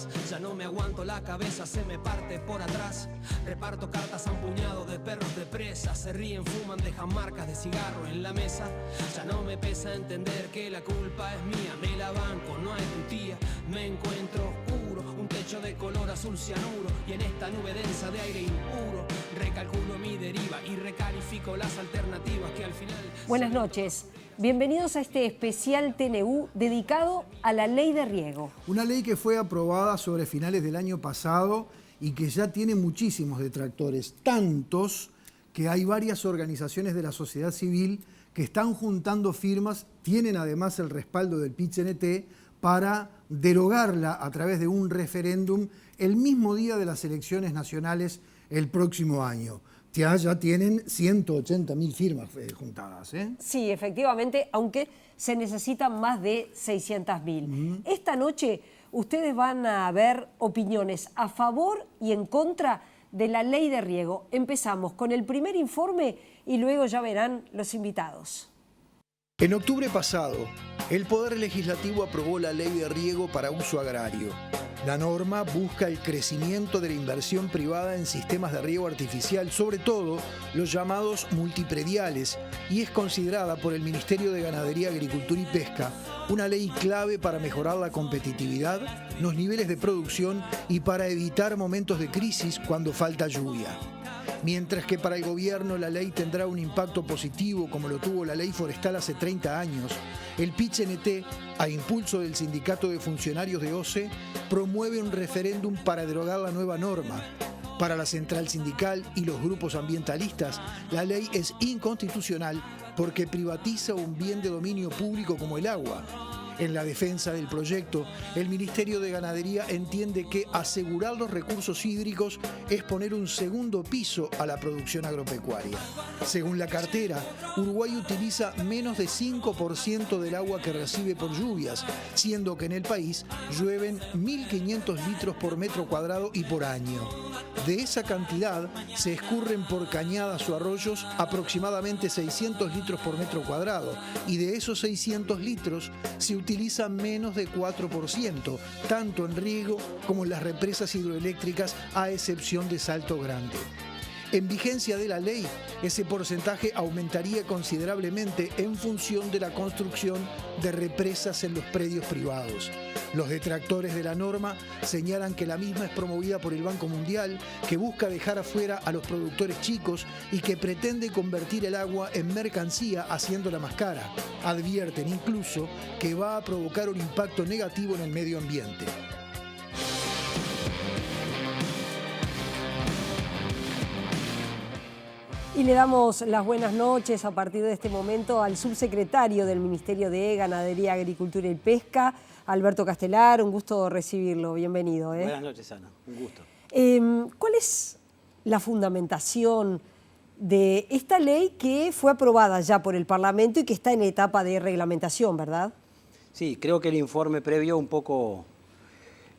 más. Ya no me aguanto, la cabeza se me parte por atrás. Reparto cartas a un puñado de perros de presa. Se ríen, fuman, dejan marcas de cigarro en la mesa. Ya no me pesa entender que la culpa es mía. Me la banco, no hay tu tía. Me encuentro oscuro, un techo de color azul cianuro. Y en esta nube densa de aire impuro recalculo mi deriva y recalifico las alternativas que al final... Buenas noches. Bienvenidos a este especial TNU dedicado a la ley de riego. Una ley que fue aprobada sobre finales del año pasado y que ya tiene muchísimos detractores, tantos que hay varias organizaciones de la sociedad civil que están juntando firmas, tienen además el respaldo del PIT-CNT para derogarla a través de un referéndum el mismo día de las elecciones nacionales el próximo año. Ya tienen 180.000 firmas juntadas, ¿eh? Sí, efectivamente, aunque se necesitan más de 600.000. Esta noche ustedes van a ver opiniones a favor y en contra de la ley de riego. Empezamos con el primer informe y luego ya verán los invitados. En octubre pasado, el Poder Legislativo aprobó la Ley de Riego para Uso Agrario. La norma busca el crecimiento de la inversión privada en sistemas de riego artificial, sobre todo los llamados multiprediales, y es considerada por el Ministerio de Ganadería, Agricultura y Pesca una ley clave para mejorar la competitividad, los niveles de producción y para evitar momentos de crisis cuando falta lluvia. Mientras que para el gobierno la ley tendrá un impacto positivo como lo tuvo la ley forestal hace 30 años, el PIT-CNT, a impulso del Sindicato de Funcionarios de OCE, promueve un referéndum para derogar la nueva norma. Para la central sindical y los grupos ambientalistas, la ley es inconstitucional porque privatiza un bien de dominio público como el agua. En la defensa del proyecto, el Ministerio de Ganadería entiende que asegurar los recursos hídricos es poner un segundo piso a la producción agropecuaria. Según la cartera, Uruguay utiliza menos de 5% del agua que recibe por lluvias, siendo que en el país llueven 1.500 litros por metro cuadrado y por año. De esa cantidad se escurren por cañadas o arroyos aproximadamente 600 litros por metro cuadrado, y de esos 600 litros se utiliza menos de 4%, tanto en riego como en las represas hidroeléctricas, a excepción de Salto Grande. En vigencia de la ley, ese porcentaje aumentaría considerablemente en función de la construcción de represas en los predios privados. Los detractores de la norma señalan que la misma es promovida por el Banco Mundial, que busca dejar afuera a los productores chicos y que pretende convertir el agua en mercancía haciéndola más cara. Advierten incluso que va a provocar un impacto negativo en el medio ambiente. Y le damos las buenas noches a partir de este momento al subsecretario del Ministerio de Ganadería, Agricultura y Pesca, Alberto Castelar. Un gusto recibirlo. Bienvenido. Buenas noches, Ana. Un gusto. ¿Cuál es la fundamentación de esta ley que fue aprobada ya por el Parlamento y que está en etapa de reglamentación, verdad? Sí, creo que el informe previo un poco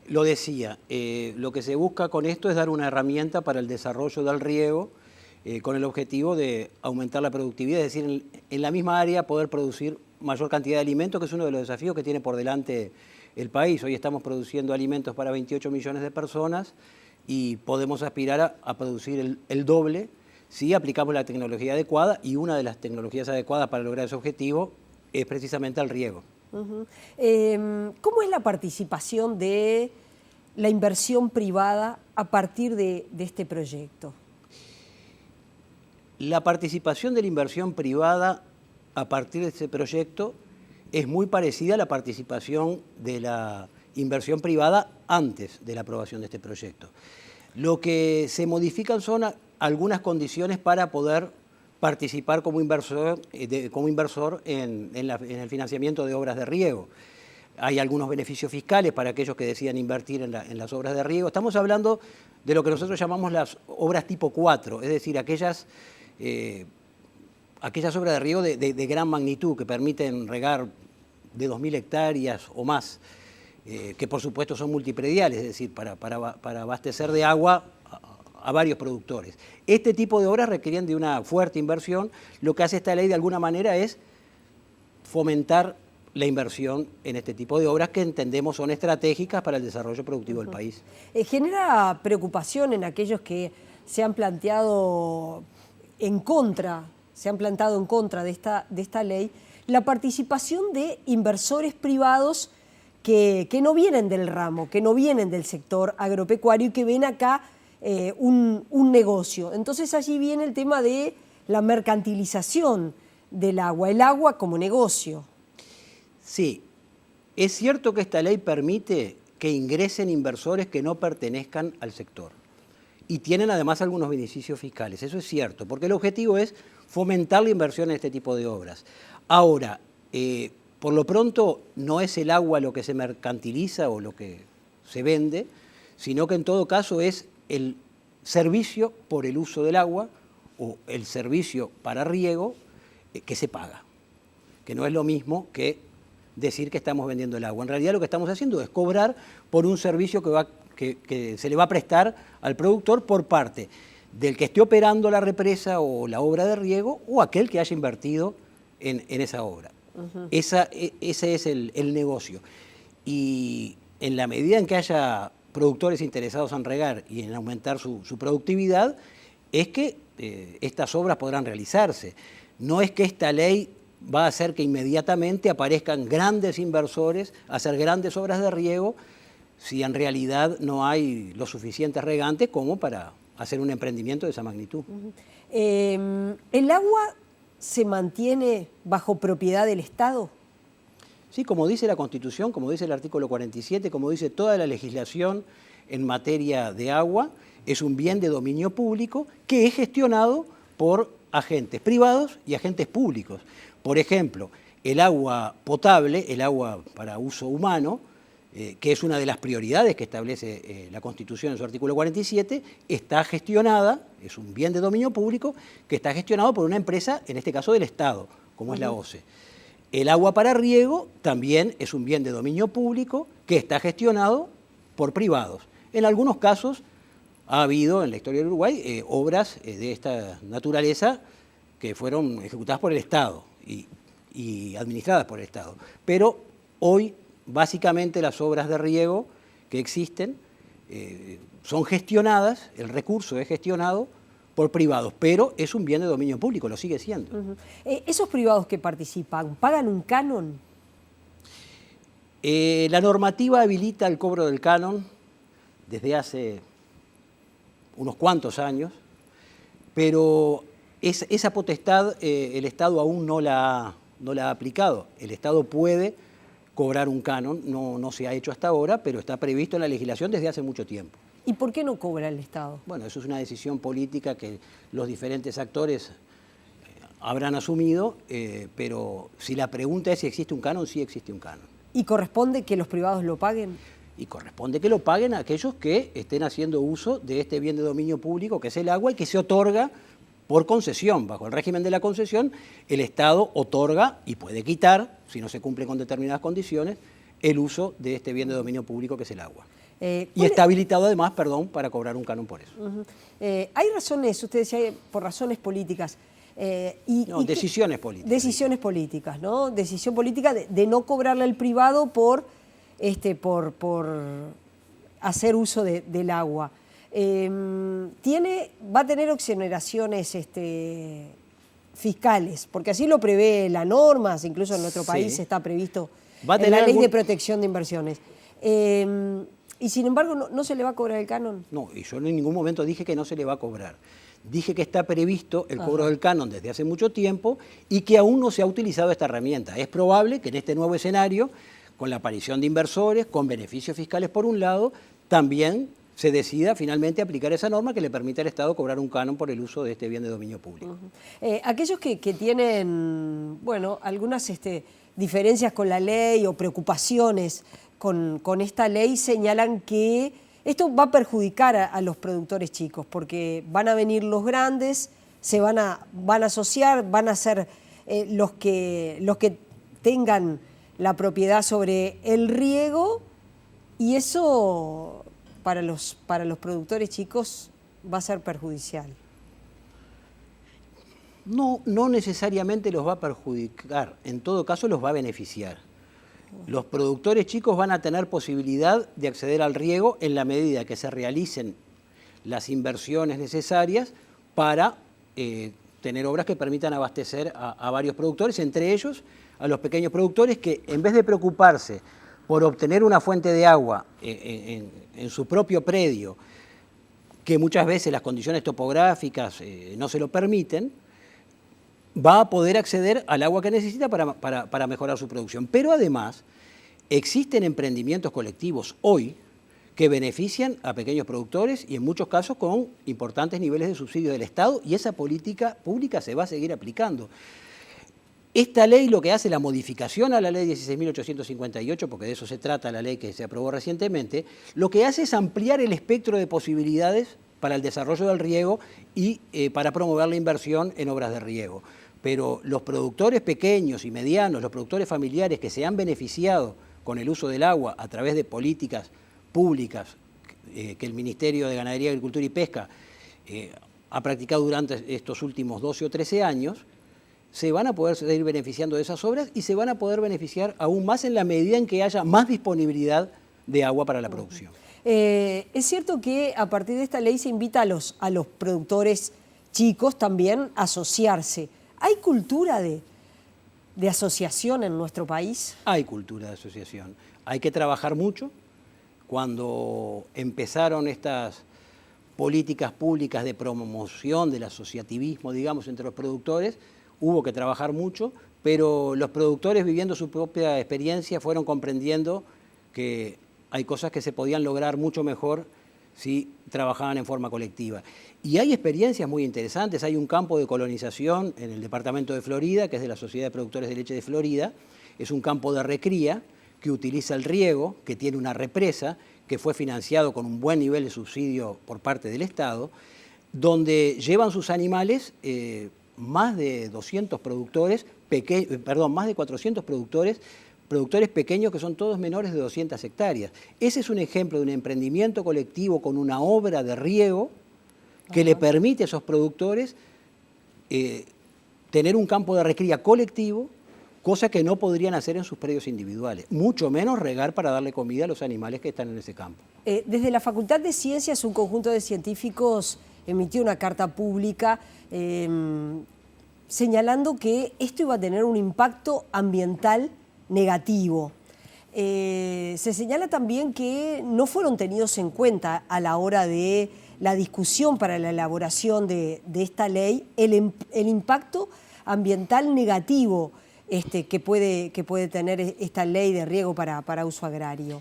lo decía. Lo que se busca con esto es dar una herramienta para el desarrollo del riego, con el objetivo de aumentar la productividad, es decir, en la misma área poder producir mayor cantidad de alimentos, que es uno de los desafíos que tiene por delante el país. Hoy estamos produciendo alimentos para 28 millones de personas y podemos aspirar a producir el doble si aplicamos la tecnología adecuada, y una de las tecnologías adecuadas para lograr ese objetivo es precisamente el riego. ¿Cómo es la participación de la inversión privada a partir de este proyecto? La participación de la inversión privada a partir de este proyecto es muy parecida a la participación de la inversión privada antes de la aprobación de este proyecto. Lo que se modifican son algunas condiciones para poder participar como inversor en el financiamiento de obras de riego. Hay algunos beneficios fiscales para aquellos que decidan invertir en las obras de riego. Estamos hablando de lo que nosotros llamamos las obras tipo 4, es decir, aquellas obras de riego de gran magnitud que permiten regar de 2.000 hectáreas o más, que por supuesto son multiprediales, es decir, para abastecer de agua a varios productores. Este tipo de obras requerían de una fuerte inversión. Lo que hace esta ley de alguna manera es fomentar la inversión en este tipo de obras que entendemos son estratégicas para el desarrollo productivo del país. Genera preocupación en aquellos que se han planteado en contra, de esta ley, la participación de inversores privados que no vienen del ramo, que no vienen del sector agropecuario y que ven acá un negocio. Entonces allí viene el tema de la mercantilización del agua, el agua como negocio. Sí, es cierto que esta ley permite que ingresen inversores que no pertenezcan al sector y tienen además algunos beneficios fiscales, eso es cierto, porque el objetivo es fomentar la inversión en este tipo de obras. Ahora, por lo pronto no es el agua lo que se mercantiliza o lo que se vende, sino que en todo caso es el servicio por el uso del agua o el servicio para riego que se paga, que no es lo mismo que decir que estamos vendiendo el agua. En realidad lo que estamos haciendo es cobrar por un servicio que se le va a prestar al productor por parte del que esté operando la represa o la obra de riego o aquel que haya invertido en esa obra. Ese es el negocio. Y en la medida en que haya productores interesados en regar y en aumentar su productividad, es que estas obras podrán realizarse. No es que esta ley va a hacer que inmediatamente aparezcan grandes inversores a hacer grandes obras de riego si en realidad no hay los suficientes regantes como para hacer un emprendimiento de esa magnitud. ¿El agua se mantiene bajo propiedad del Estado? Sí, como dice la Constitución, como dice el artículo 47, como dice toda la legislación en materia de agua, es un bien de dominio público que es gestionado por agentes privados y agentes públicos. Por ejemplo, el agua potable, el agua para uso humano, que es una de las prioridades que establece la Constitución en su artículo 47, está gestionada, es un bien de dominio público, que está gestionado por una empresa, en este caso del Estado, como es la OCE. El agua para riego también es un bien de dominio público que está gestionado por privados. En algunos casos ha habido en la historia del Uruguay obras de esta naturaleza que fueron ejecutadas por el Estado y administradas por el Estado. Pero hoy, básicamente, las obras de riego que existen son gestionadas, el recurso es gestionado por privados, pero es un bien de dominio público, lo sigue siendo. ¿Esos privados que participan pagan un canon? La normativa habilita el cobro del canon desde hace unos cuantos años, pero esa potestad el Estado aún no la ha aplicado. El Estado puede cobrar un canon, no se ha hecho hasta ahora, pero está previsto en la legislación desde hace mucho tiempo. ¿Y por qué no cobra el Estado? Bueno, eso es una decisión política que los diferentes actores habrán asumido, pero si la pregunta es si existe un canon, sí existe un canon. ¿Y corresponde que los privados lo paguen? Y corresponde que lo paguen a aquellos que estén haciendo uso de este bien de dominio público, que es el agua, y que se otorga por concesión. Bajo el régimen de la concesión, el Estado otorga y puede quitar, si no se cumple con determinadas condiciones, el uso de este bien de dominio público que es el agua. Y está habilitado además, para cobrar un canon por eso. Hay razones, usted decía, por razones políticas. Decisiones políticas. Decisiones políticas, ¿no? Decisión política de no cobrarle al privado por hacer uso del agua. Va a tener exoneraciones fiscales, porque así lo prevé la norma, incluso en nuestro país está previsto en la Ley de Protección de Inversiones. Y sin embargo, ¿no se le va a cobrar el canon? No, y yo en ningún momento dije que no se le va a cobrar. Dije que está previsto el cobro del canon desde hace mucho tiempo y que aún no se ha utilizado esta herramienta. Es probable que en este nuevo escenario, con la aparición de inversores, con beneficios fiscales por un lado, también se decida finalmente aplicar esa norma que le permite al Estado cobrar un canon por el uso de este bien de dominio público. Aquellos que tienen, bueno, algunas diferencias con la ley o preocupaciones con esta ley señalan que esto va a perjudicar a los productores chicos porque van a venir los grandes, se van a asociar, van a ser los que tengan la propiedad sobre el riego y eso para los productores chicos va a ser perjudicial. No necesariamente los va a perjudicar, en todo caso los va a beneficiar. Los productores chicos van a tener posibilidad de acceder al riego en la medida que se realicen las inversiones necesarias para tener obras que permitan abastecer a varios productores, entre ellos a los pequeños productores que, en vez de preocuparse por obtener una fuente de agua en su propio predio, que muchas veces las condiciones topográficas no se lo permiten, va a poder acceder al agua que necesita para mejorar su producción. Pero además, existen emprendimientos colectivos hoy que benefician a pequeños productores y en muchos casos con importantes niveles de subsidio del Estado, y esa política pública se va a seguir aplicando. Esta ley lo que hace, la modificación a la ley 16.858, porque de eso se trata la ley que se aprobó recientemente, lo que hace es ampliar el espectro de posibilidades para el desarrollo del riego y para promover la inversión en obras de riego. Pero los productores pequeños y medianos, los productores familiares que se han beneficiado con el uso del agua a través de políticas públicas que el Ministerio de Ganadería, Agricultura y Pesca ha practicado durante estos últimos 12 o 13 años, se van a poder seguir beneficiando de esas obras y se van a poder beneficiar aún más en la medida en que haya más disponibilidad de agua para la producción. Es cierto que a partir de esta ley se invita a los productores chicos también a asociarse. ¿Hay cultura de asociación en nuestro país? Hay cultura de asociación. Hay que trabajar mucho. Cuando empezaron estas políticas públicas de promoción del asociativismo, digamos, entre los productores, hubo que trabajar mucho, pero los productores, viviendo su propia experiencia, fueron comprendiendo que hay cosas que se podían lograr mucho mejor si trabajaban en forma colectiva. Y hay experiencias muy interesantes. Hay un campo de colonización en el departamento de Florida, que es de la Sociedad de Productores de Leche de Florida. Es un campo de recría que utiliza el riego, que tiene una represa, que fue financiado con un buen nivel de subsidio por parte del Estado, donde llevan sus animales más de 200 productores, más de 400 productores pequeños que son todos menores de 200 hectáreas. Ese es un ejemplo de un emprendimiento colectivo con una obra de riego que le permite a esos productores tener un campo de recría colectivo, cosa que no podrían hacer en sus predios individuales, mucho menos regar para darle comida a los animales que están en ese campo. Desde la Facultad de Ciencias, un conjunto de científicos emitió una carta pública señalando que esto iba a tener un impacto ambiental negativo. Se señala también que no fueron tenidos en cuenta a la hora de la discusión para la elaboración de esta ley el impacto ambiental negativo que puede tener esta ley de riego para uso agrario.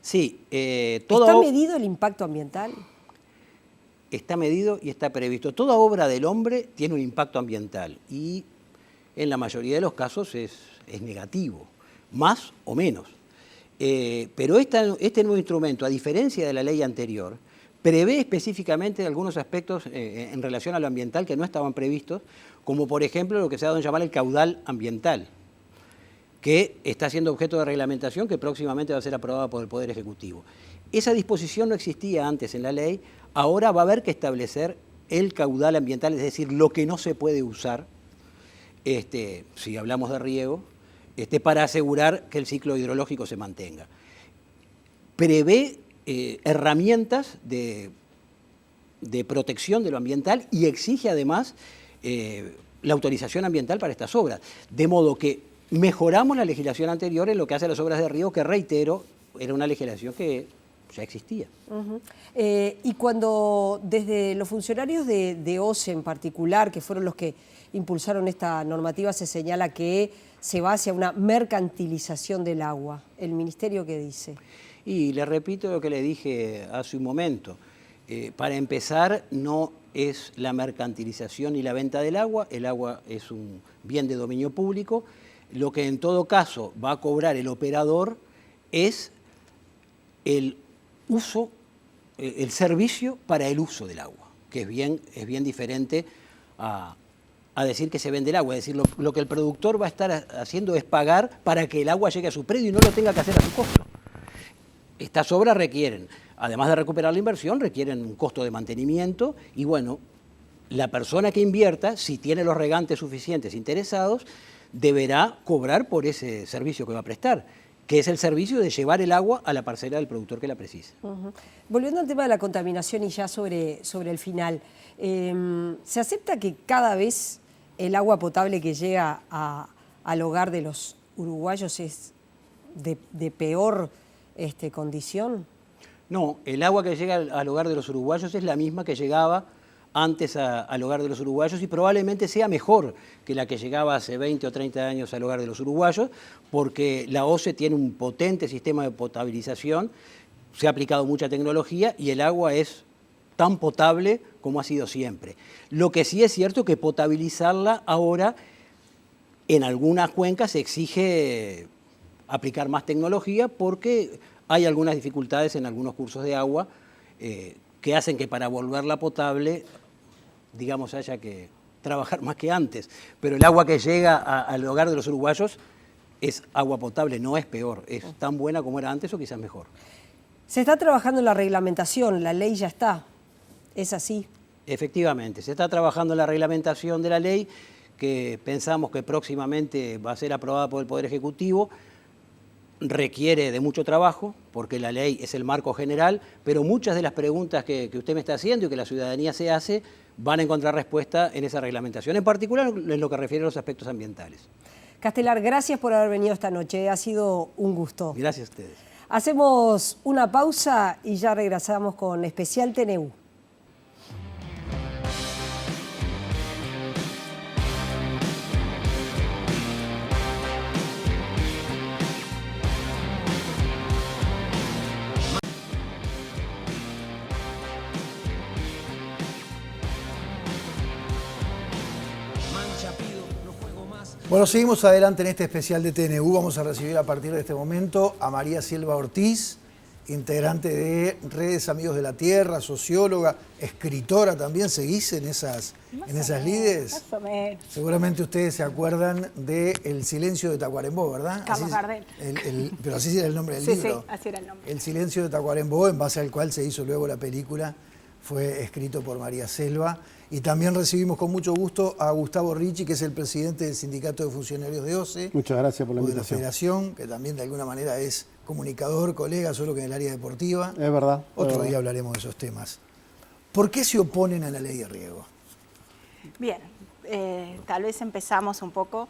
Sí. ¿Está medido el impacto ambiental? Está medido y está previsto. Toda obra del hombre tiene un impacto ambiental y en la mayoría de los casos es negativo, más o menos. Pero este nuevo instrumento, a diferencia de la ley anterior, prevé específicamente algunos aspectos en relación a lo ambiental que no estaban previstos, como por ejemplo lo que se ha dado en llamar el caudal ambiental, que está siendo objeto de reglamentación que próximamente va a ser aprobada por el Poder Ejecutivo. Esa disposición no existía antes en la ley, ahora va a haber que establecer el caudal ambiental, es decir, lo que no se puede usar, si hablamos de riego, para asegurar que el ciclo hidrológico se mantenga. Prevé herramientas de protección de lo ambiental y exige además la autorización ambiental para estas obras. De modo que mejoramos la legislación anterior en lo que hace a las obras de riego, que reitero, era una legislación que ya existía. Y cuando desde los funcionarios de OCE en particular, que fueron los que impulsaron esta normativa, se señala que se va hacia una mercantilización del agua, ¿el Ministerio qué dice? Y le repito lo que le dije hace un momento. Para empezar, no es la mercantilización ni la venta del agua. El agua es un bien de dominio público. Lo que en todo caso va a cobrar el operador es el uso, el servicio para el uso del agua, que es bien diferente a decir que se vende el agua. Es decir, lo que el productor va a estar haciendo es pagar para que el agua llegue a su predio y no lo tenga que hacer a su costo. Estas obras requieren, además de recuperar la inversión, requieren un costo de mantenimiento y bueno, la persona que invierta, si tiene los regantes suficientes interesados, deberá cobrar por ese servicio que va a prestar. que es el servicio de llevar el agua a la parcela del productor que la precisa. Volviendo al tema de la contaminación y ya sobre el final, ¿se acepta que cada vez el agua potable que llega al hogar de los uruguayos es de peor condición? No, el agua que llega al hogar de los uruguayos es la misma que llegaba antes al hogar de los uruguayos y probablemente sea mejor que la que llegaba hace 20 o 30 años al hogar de los uruguayos, porque la OCE tiene un potente sistema de potabilización, se ha aplicado mucha tecnología y el agua es tan potable como ha sido siempre. Lo que sí es cierto que potabilizarla ahora en algunas cuencas se exige aplicar más tecnología porque hay algunas dificultades en algunos cursos de agua que hacen que para volverla potable, digamos, haya que trabajar más que antes. Pero el agua que llega al hogar de los uruguayos es agua potable, no es peor, es tan buena como era antes o quizás mejor. Se está trabajando en la reglamentación, la ley ya está, ¿es así? Efectivamente, se está trabajando en la reglamentación de la ley que pensamos que próximamente va a ser aprobada por el Poder Ejecutivo. Requiere de mucho trabajo, porque la ley es el marco general, pero muchas de las preguntas que usted me está haciendo y que la ciudadanía se hace van a encontrar respuesta en esa reglamentación, en particular en lo que refiere a los aspectos ambientales. Castelar, gracias por haber venido esta noche, ha sido un gusto. Gracias a ustedes. Hacemos una pausa y ya regresamos con Especial TNU. Bueno, seguimos adelante en este especial de TNU. Vamos a recibir a partir de este momento a María Selva Ortiz, integrante de Redes Amigos de la Tierra, socióloga, escritora también. ¿Seguís en esas lides? Más o menos. Seguramente ustedes se acuerdan de El Silencio de Tacuarembó, ¿verdad? Carlos Gardel. Pero así era el nombre del Sí, libro. sí, así era el nombre. El Silencio de Tacuarembó, en base al cual se hizo luego la película, fue escrito por María Selva. Y también recibimos con mucho gusto a Gustavo Ricci, que es el presidente del Sindicato de Funcionarios de OCE. Muchas gracias por la o de la invitación. Federación, que también de alguna manera es comunicador, colega, solo que en el área deportiva. Es verdad. Otro día hablaremos de esos temas. ¿Por qué se oponen a la ley de riego? Bien, tal vez empezamos un poco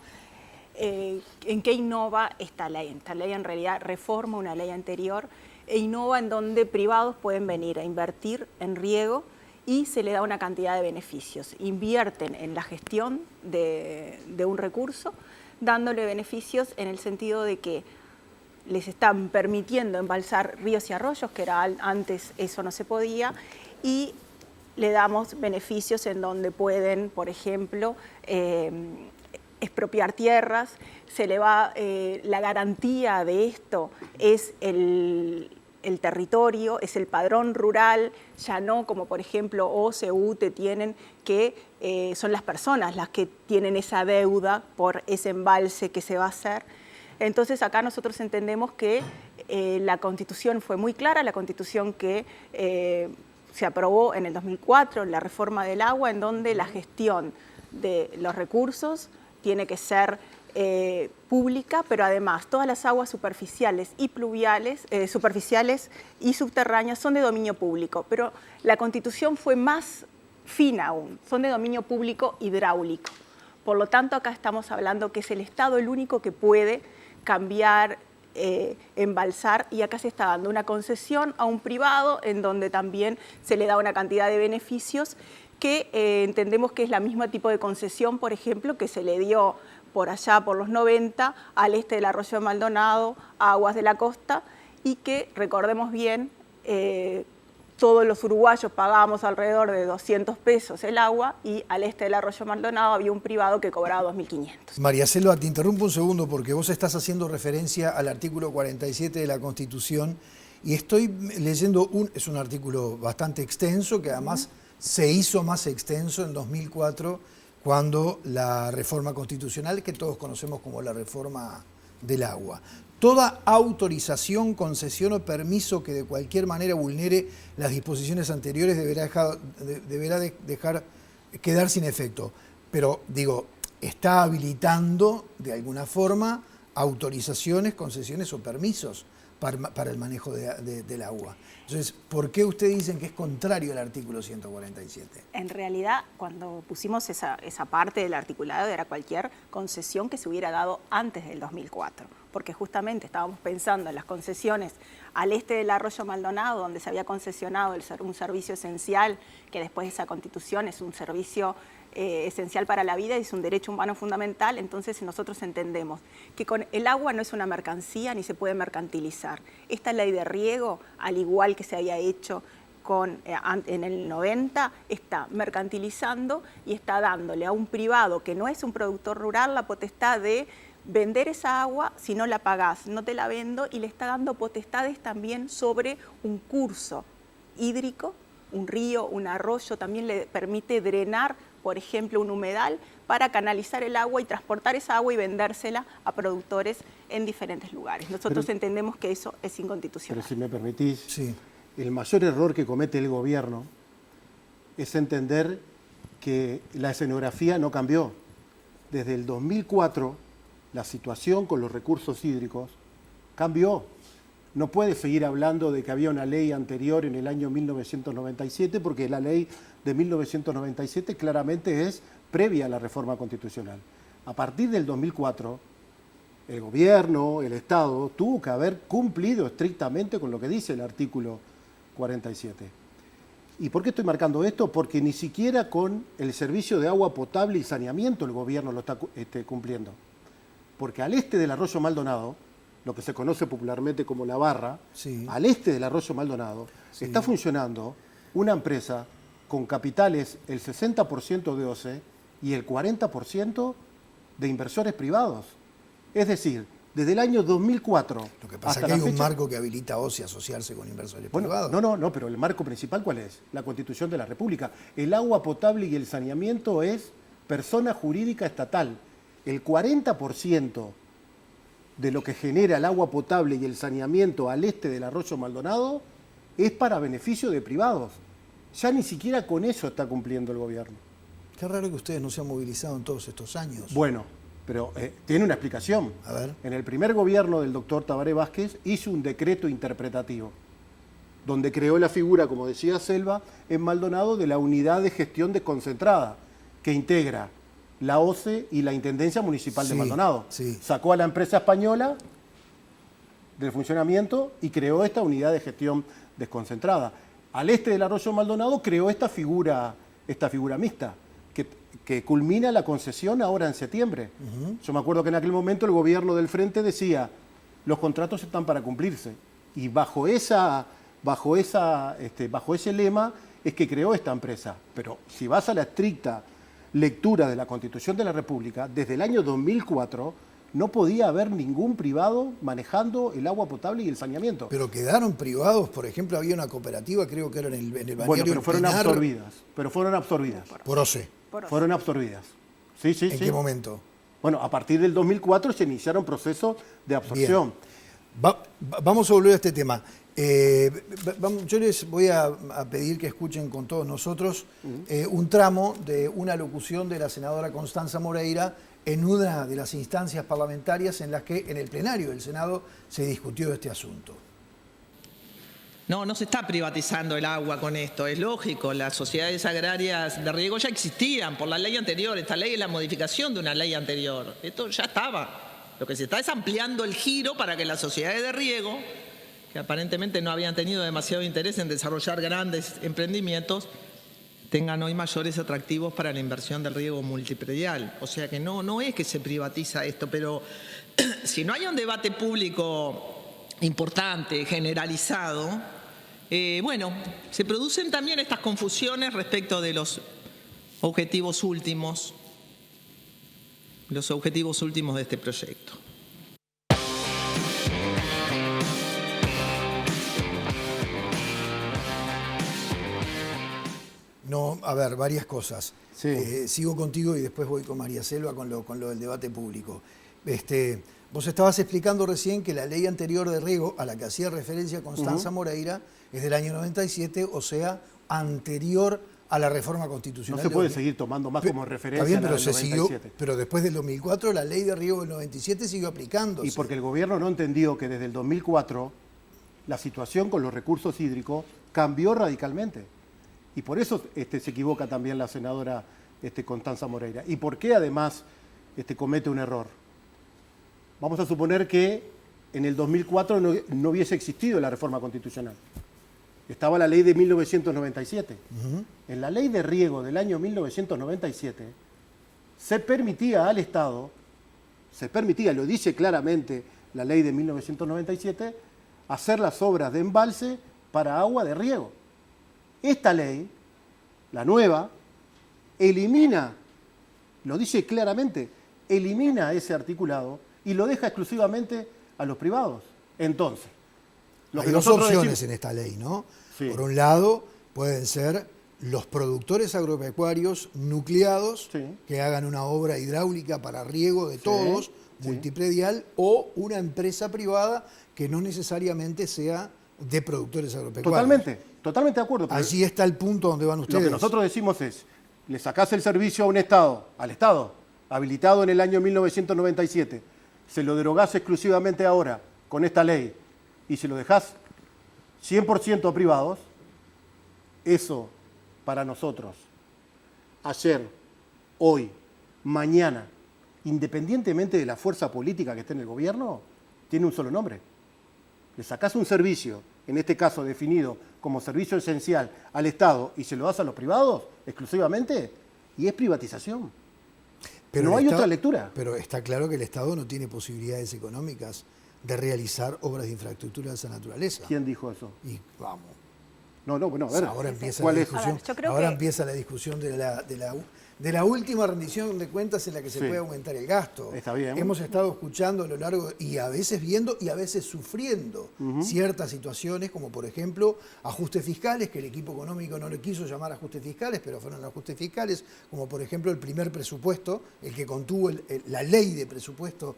en qué innova esta ley. Esta ley en realidad reforma una ley anterior e innova en donde privados pueden venir a invertir en riego y se le da una cantidad de beneficios. Invierten en la gestión de un recurso, dándole beneficios en el sentido de que les están permitiendo embalsar ríos y arroyos, que era antes eso no se podía, y le damos beneficios en donde pueden, por ejemplo, expropiar tierras. Se le va, la garantía de esto es el territorio, es el padrón rural, ya no como por ejemplo OCE, UTE tienen, que son las personas las que tienen esa deuda por ese embalse que se va a hacer. Entonces acá nosotros entendemos que la Constitución fue muy clara, la Constitución que se aprobó en el 2004, la reforma del agua, en donde la gestión de los recursos tiene que ser pública, pero además todas las aguas superficiales y pluviales, superficiales y subterráneas son de dominio público, pero la Constitución fue más fina aún, son de dominio público hidráulico. Por lo tanto, acá estamos hablando que es el Estado el único que puede cambiar, embalsar, y acá se está dando una concesión a un privado en donde también se le da una cantidad de beneficios que entendemos que es la misma tipo de concesión, por ejemplo, que se le dio por allá por los 90 al este del Arroyo de Maldonado, a Aguas de la Costa, y que, recordemos bien, todos los uruguayos pagábamos alrededor de 200 pesos el agua, y al este del Arroyo Maldonado había un privado que cobraba 2.500. María Selva, te interrumpo un segundo porque vos estás haciendo referencia al artículo 47 de la Constitución y estoy leyendo, es un artículo bastante extenso que además se hizo más extenso en 2004 cuando la reforma constitucional que todos conocemos como la reforma del agua. Toda autorización, concesión o permiso que de cualquier manera vulnere las disposiciones anteriores deberá dejar quedar sin efecto. Pero digo, está habilitando de alguna forma autorizaciones, concesiones o permisos para el manejo del agua. Entonces, ¿por qué ustedes dicen que es contrario al artículo 147? En realidad, cuando pusimos esa parte del articulado, era cualquier concesión que se hubiera dado antes del 2004, porque justamente estábamos pensando en las concesiones al este del Arroyo Maldonado, donde se había concesionado un servicio esencial, que después de esa constitución es un servicio esencial para la vida y es un derecho humano fundamental. Entonces nosotros entendemos que con el agua no es una mercancía ni se puede mercantilizar. Esta ley de riego, al igual que se había hecho en el 90, está mercantilizando y está dándole a un privado que no es un productor rural la potestad de vender esa agua. Si no la pagás, no te la vendo, y le está dando potestades también sobre un curso hídrico, un río, un arroyo. También le permite drenar, por ejemplo, un humedal para canalizar el agua y transportar esa agua y vendérsela a productores en diferentes lugares. Nosotros entendemos que eso es inconstitucional. Pero si me permitís, Sí. el mayor error que comete el gobierno es entender que la escenografía no cambió. Desde el 2004, la situación con los recursos hídricos cambió. No puede seguir hablando de que había una ley anterior en el año 1997, porque la ley de 1997 claramente es previa a la reforma constitucional. A partir del 2004, el gobierno, el Estado, tuvo que haber cumplido estrictamente con lo que dice el artículo 47. ¿Y por qué estoy marcando esto? Porque ni siquiera con el servicio de agua potable y saneamiento el gobierno lo está cumpliendo. Porque al este del Arroyo Maldonado, lo que se conoce popularmente como La Barra, Sí. al este del Arroyo Maldonado, Sí. está funcionando una empresa con capitales el 60% de OCE y el 40% de inversores privados. Es decir, desde el año 2004 Lo que pasa hasta es que la hay un fecha... marco que habilita a OCE a asociarse con inversores Bueno, privados. no, pero el marco principal, ¿cuál es? La Constitución de la República. El agua potable y el saneamiento es persona jurídica estatal. El 40% de lo que genera el agua potable y el saneamiento al este del Arroyo Maldonado es para beneficio de privados. Ya ni siquiera con eso está cumpliendo el gobierno. Qué raro que ustedes no se han movilizado en todos estos años. Bueno, pero tiene una explicación. A ver. En el primer gobierno del doctor Tabaré Vázquez hizo un decreto interpretativo, donde creó la figura, como decía Selva, en Maldonado, de la unidad de gestión desconcentrada, que integra la OCE y la Intendencia Municipal de Sí, Maldonado. sí. Sacó a la empresa española del funcionamiento y creó esta unidad de gestión desconcentrada. Al este del Arroyo Maldonado creó esta figura mixta, que culmina la concesión ahora en septiembre. Yo me acuerdo que en aquel momento el gobierno del Frente decía, los contratos están para cumplirse. Y bajo ese lema es que creó esta empresa. Pero si vas a la estricta lectura de la Constitución de la República, desde el año 2004 no podía haber ningún privado manejando el agua potable y el saneamiento. Pero quedaron privados, por ejemplo, había una cooperativa, creo que era en el balneario Bueno, pero fueron Pinar, absorbidas. por OCE. Fueron absorbidas. Sí, sí, ¿En sí. qué momento? Bueno, a partir del 2004 se iniciaron procesos de absorción. Vamos a volver a este tema. Yo les voy a pedir que escuchen con todos nosotros un tramo de una locución de la senadora Constanza Moreira en una de las instancias parlamentarias en las que en el plenario del Senado se discutió este asunto. No se está privatizando el agua con esto, es lógico, las sociedades agrarias de riego ya existían por la ley anterior, esta ley es la modificación de una ley anterior, esto ya estaba. Lo que se está es ampliando el giro para que las sociedades de riego, que aparentemente no habían tenido demasiado interés en desarrollar grandes emprendimientos, tengan hoy mayores atractivos para la inversión del riego multipredial. O sea que no es que se privatiza esto, pero si no hay un debate público importante, generalizado, se producen también estas confusiones respecto de los objetivos últimos de este proyecto. No, a ver, varias cosas. Sí. Sigo contigo y después voy con María Selva con lo del debate público. Vos estabas explicando recién que la ley anterior de riego a la que hacía referencia Constanza Moreira es del año 97, o sea, anterior a la reforma constitucional. No se puede de- seguir tomando más como referencia Está bien, la pero del se siguió, 97. pero después del 2004 la ley de riego del 97 siguió aplicándose. Y porque el gobierno no entendió que desde el 2004 la situación con los recursos hídricos cambió radicalmente. Y por eso se equivoca también la senadora Constanza Moreira. ¿Y por qué además comete un error? Vamos a suponer que en el 2004 no hubiese existido la reforma constitucional. Estaba la ley de 1997. En la ley de riego del año 1997 se permitía al Estado, lo dice claramente la ley de 1997, hacer las obras de embalse para agua de riego. Esta ley, la nueva, elimina, lo dice claramente, elimina ese articulado y lo deja exclusivamente a los privados. Entonces, lo hay que dos nosotros opciones decimos- en esta ley, ¿no? Sí. Por un lado, pueden ser los productores agropecuarios nucleados Sí. que hagan una obra hidráulica para riego de todos, sí. multipredial, o una empresa privada que no necesariamente sea de productores agropecuarios. Totalmente de acuerdo. pero Allí está el punto donde van ustedes. Lo que nosotros decimos es, le sacás el servicio a un Estado, al Estado, habilitado en el año 1997, se lo derogás exclusivamente ahora con esta ley y se lo dejás 100% a privados, eso para nosotros, ayer, hoy, mañana, independientemente de la fuerza política que esté en el gobierno, tiene un solo nombre. Le sacás un servicio, en este caso definido como servicio esencial al Estado y se lo das a los privados exclusivamente, y es privatización. Pero no el hay Estado- otra lectura. Pero está claro que el Estado no tiene posibilidades económicas de realizar obras de infraestructura de esa naturaleza. ¿Quién dijo eso? Y vamos. No, bueno, a ver. Ahora empieza ¿cuál la es? discusión. A ver, yo creo Ahora que- empieza la discusión de la última rendición de cuentas en la que se Sí. puede aumentar el gasto. Está bien. Hemos estado escuchando a lo largo y a veces viendo y a veces sufriendo ciertas situaciones, como por ejemplo ajustes fiscales, que el equipo económico no le quiso llamar ajustes fiscales, pero fueron ajustes fiscales, como por ejemplo el primer presupuesto, el que contuvo la ley de presupuesto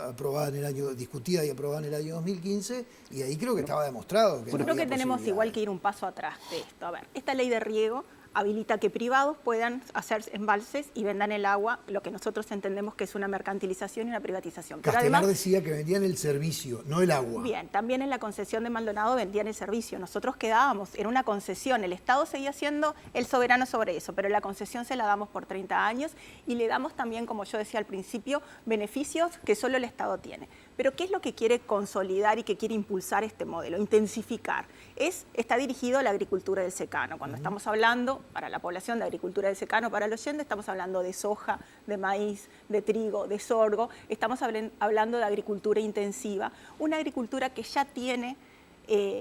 aprobada en el año, discutida y aprobada en el año 2015, y ahí creo que estaba demostrado que Yo no creo que había tenemos posibilidad. igual que ir un paso atrás de esto. A ver, esta ley de riego habilita que privados puedan hacer embalses y vendan el agua, lo que nosotros entendemos que es una mercantilización y una privatización. Pero Castelar además, decía que vendían el servicio, no el agua. bien, también en la concesión de Maldonado vendían el servicio. Nosotros quedábamos, era una concesión, el Estado seguía siendo el soberano sobre eso, pero la concesión se la damos por 30 años y le damos también, como yo decía al principio, beneficios que solo el Estado tiene. Pero ¿qué es lo que quiere consolidar y que quiere impulsar este modelo? Intensificar. Está dirigido a la agricultura del secano. Cuando estamos hablando, para la población de agricultura del secano, para el oyente, estamos hablando de soja, de maíz, de trigo, de sorgo. Estamos hablando de agricultura intensiva, una agricultura que ya tiene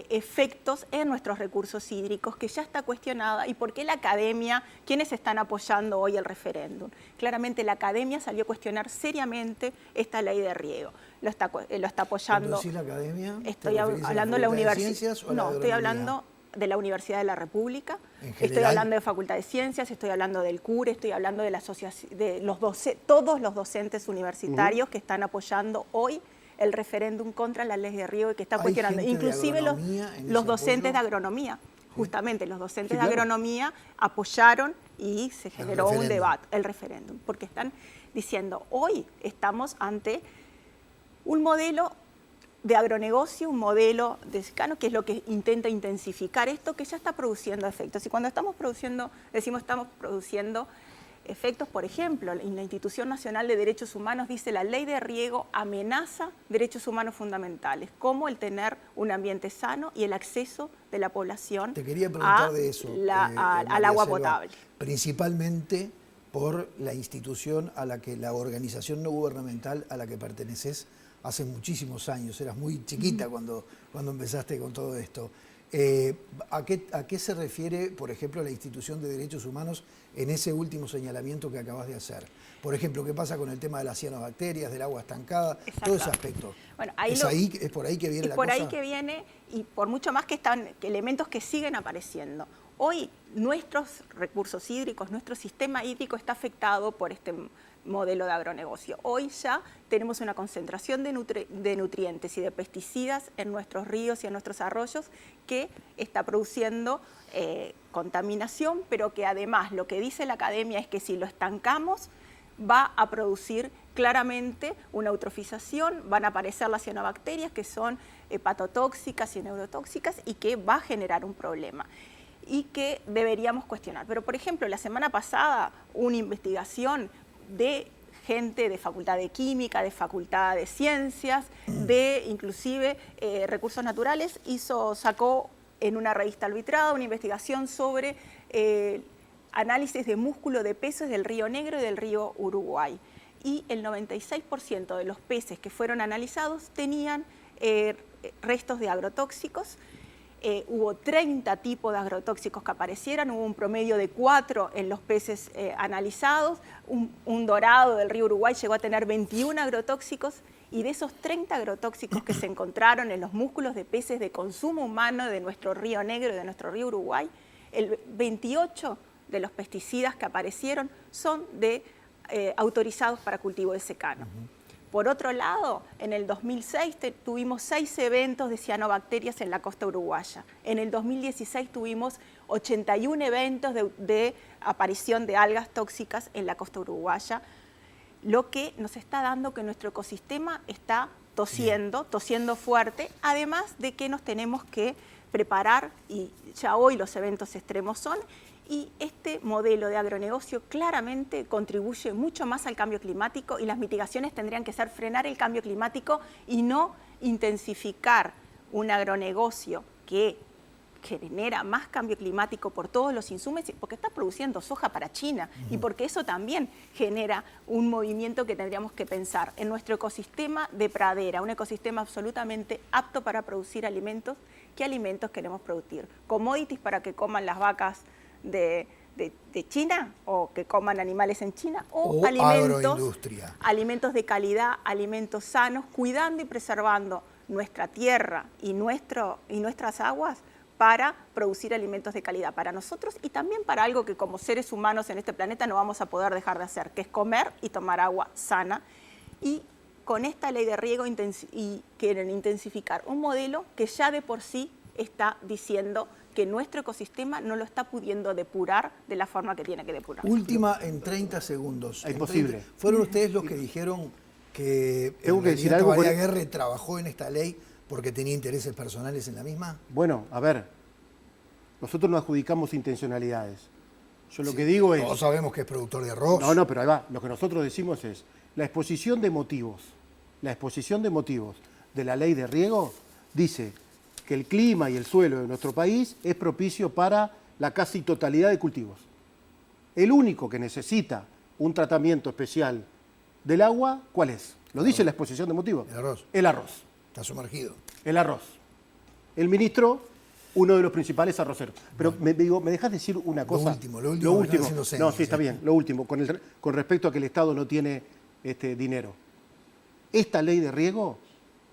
efectos en nuestros recursos hídricos, que ya está cuestionada. ¿Y por qué la academia, quiénes están apoyando hoy el referéndum? Claramente la academia salió a cuestionar seriamente esta ley de riego. Lo está apoyando. Cuando decís la academia, ¿te Estoy referís a hablando de la Facultad de universidad. Ciencias o a la No, de estoy Agronomía? hablando de la Universidad de la República, En estoy general. hablando de Facultad de Ciencias, estoy hablando del CURE, estoy hablando de la asociación, de todos los docentes universitarios que están apoyando hoy el referéndum contra la ley de riego y que está ¿Hay cuestionando, gente de inclusive agronomía en los ese docentes apoyo? de agronomía. Justamente los docentes Sí, claro. de agronomía apoyaron y se generó un referéndum. debate, el referéndum, porque están diciendo, hoy estamos ante un modelo de agronegocio, un modelo de secano, que es lo que intenta intensificar esto, que ya está produciendo efectos. Y cuando estamos produciendo, decimos estamos produciendo efectos, por ejemplo, en la Institución Nacional de Derechos Humanos dice la ley de riego amenaza derechos humanos fundamentales, como el tener un ambiente sano y el acceso de la población Te quería preguntar a de eso. al María agua Selva, potable. Principalmente por la institución a la que, la organización no gubernamental a la que perteneces hace muchísimos años. Eras muy chiquita cuando empezaste con todo esto. ¿A qué se refiere, por ejemplo, la institución de derechos humanos en ese último señalamiento que acabas de hacer? Por ejemplo, ¿qué pasa con el tema de las cianobacterias, del agua estancada, todo ese aspecto? Bueno, ¿Es por ahí que viene la cosa? por ahí que viene, y por mucho más que están elementos que siguen apareciendo. Hoy nuestros recursos hídricos, nuestro sistema hídrico está afectado por modelo de agronegocio. Hoy ya tenemos una concentración de nutrientes y de pesticidas en nuestros ríos y en nuestros arroyos que está produciendo contaminación, pero que además lo que dice la academia es que si lo estancamos va a producir claramente una eutrofización, van a aparecer las cianobacterias que son hepatotóxicas y neurotóxicas y que va a generar un problema y que deberíamos cuestionar. Pero, por ejemplo, la semana pasada una investigación de gente de Facultad de Química, de Facultad de Ciencias, de inclusive Recursos Naturales, sacó en una revista arbitrada una investigación sobre análisis de músculo de peces del río Negro y del río Uruguay. Y el 96% de los peces que fueron analizados tenían restos de agrotóxicos. Hubo 30 tipos de agrotóxicos que aparecieran, hubo un promedio de 4 en los peces analizados, un dorado del río Uruguay llegó a tener 21 agrotóxicos y de esos 30 agrotóxicos que se encontraron en los músculos de peces de consumo humano de nuestro río Negro y de nuestro río Uruguay, el 28 de los pesticidas que aparecieron son autorizados para cultivo de secano. Por otro lado, en el 2006 tuvimos 6 eventos de cianobacterias en la costa uruguaya. En el 2016 tuvimos 81 eventos de aparición de algas tóxicas en la costa uruguaya, lo que nos está dando que nuestro ecosistema está tosiendo fuerte, además de que nos tenemos que preparar, y ya hoy los eventos extremos son, y este modelo de agronegocio claramente contribuye mucho más al cambio climático y las mitigaciones tendrían que ser frenar el cambio climático y no intensificar un agronegocio que genera más cambio climático por todos los insumos, porque está produciendo soja para China y porque eso también genera un movimiento que tendríamos que pensar en nuestro ecosistema de pradera, un ecosistema absolutamente apto para producir alimentos. ¿Qué alimentos queremos producir? ¿Commodities para que coman las vacas de China o que coman animales en China o alimentos de calidad, alimentos sanos, cuidando y preservando nuestra tierra y nuestras aguas para producir alimentos de calidad para nosotros y también para algo que como seres humanos en este planeta no vamos a poder dejar de hacer, que es comer y tomar agua sana. Y con esta ley de riego quieren intensificar un modelo que ya de por sí está diciendo que nuestro ecosistema no lo está pudiendo depurar de la forma que tiene que depurar. Última en 30 segundos. Es imposible. ¿Fueron ustedes los que dijeron que tengo que decir algo? Balaguerre trabajó en esta ley porque tenía intereses personales en la misma? Bueno, a ver, nosotros no adjudicamos intencionalidades. Yo lo que digo es... Todos sabemos que es productor de arroz. No, pero ahí va. Lo que nosotros decimos es la exposición de motivos de la ley de riego dice que el clima y el suelo de nuestro país es propicio para la casi totalidad de cultivos. El único que necesita un tratamiento especial del agua, ¿cuál es? Lo dice la exposición de motivos. El arroz. El arroz. Está sumergido. El arroz. El ministro, uno de los principales arroceros. Pero me dejas decir una cosa. Lo último. No, sí, está bien. Lo último, con respecto a que el Estado no tiene dinero. Esta ley de riego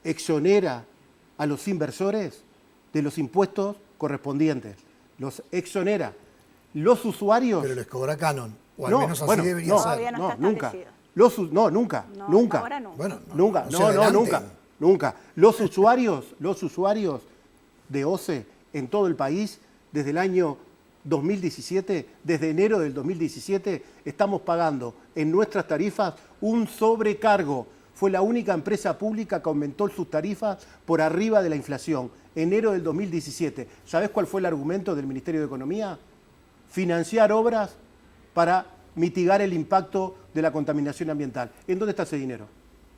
exonera a los inversores de los impuestos correspondientes. Los exonera. Los usuarios... Pero les cobra canon. O al menos así debería ser. Todavía no está nunca. establecido. Nunca. Ahora no. Bueno, Nunca. Los usuarios de OCE en todo el país, desde el año 2017, desde enero del 2017, estamos pagando en nuestras tarifas un sobrecargo. Fue la única empresa pública que aumentó sus tarifas por arriba de la inflación. Enero del 2017. ¿Sabés cuál fue el argumento del Ministerio de Economía? Financiar obras para mitigar el impacto de la contaminación ambiental. ¿En dónde está ese dinero?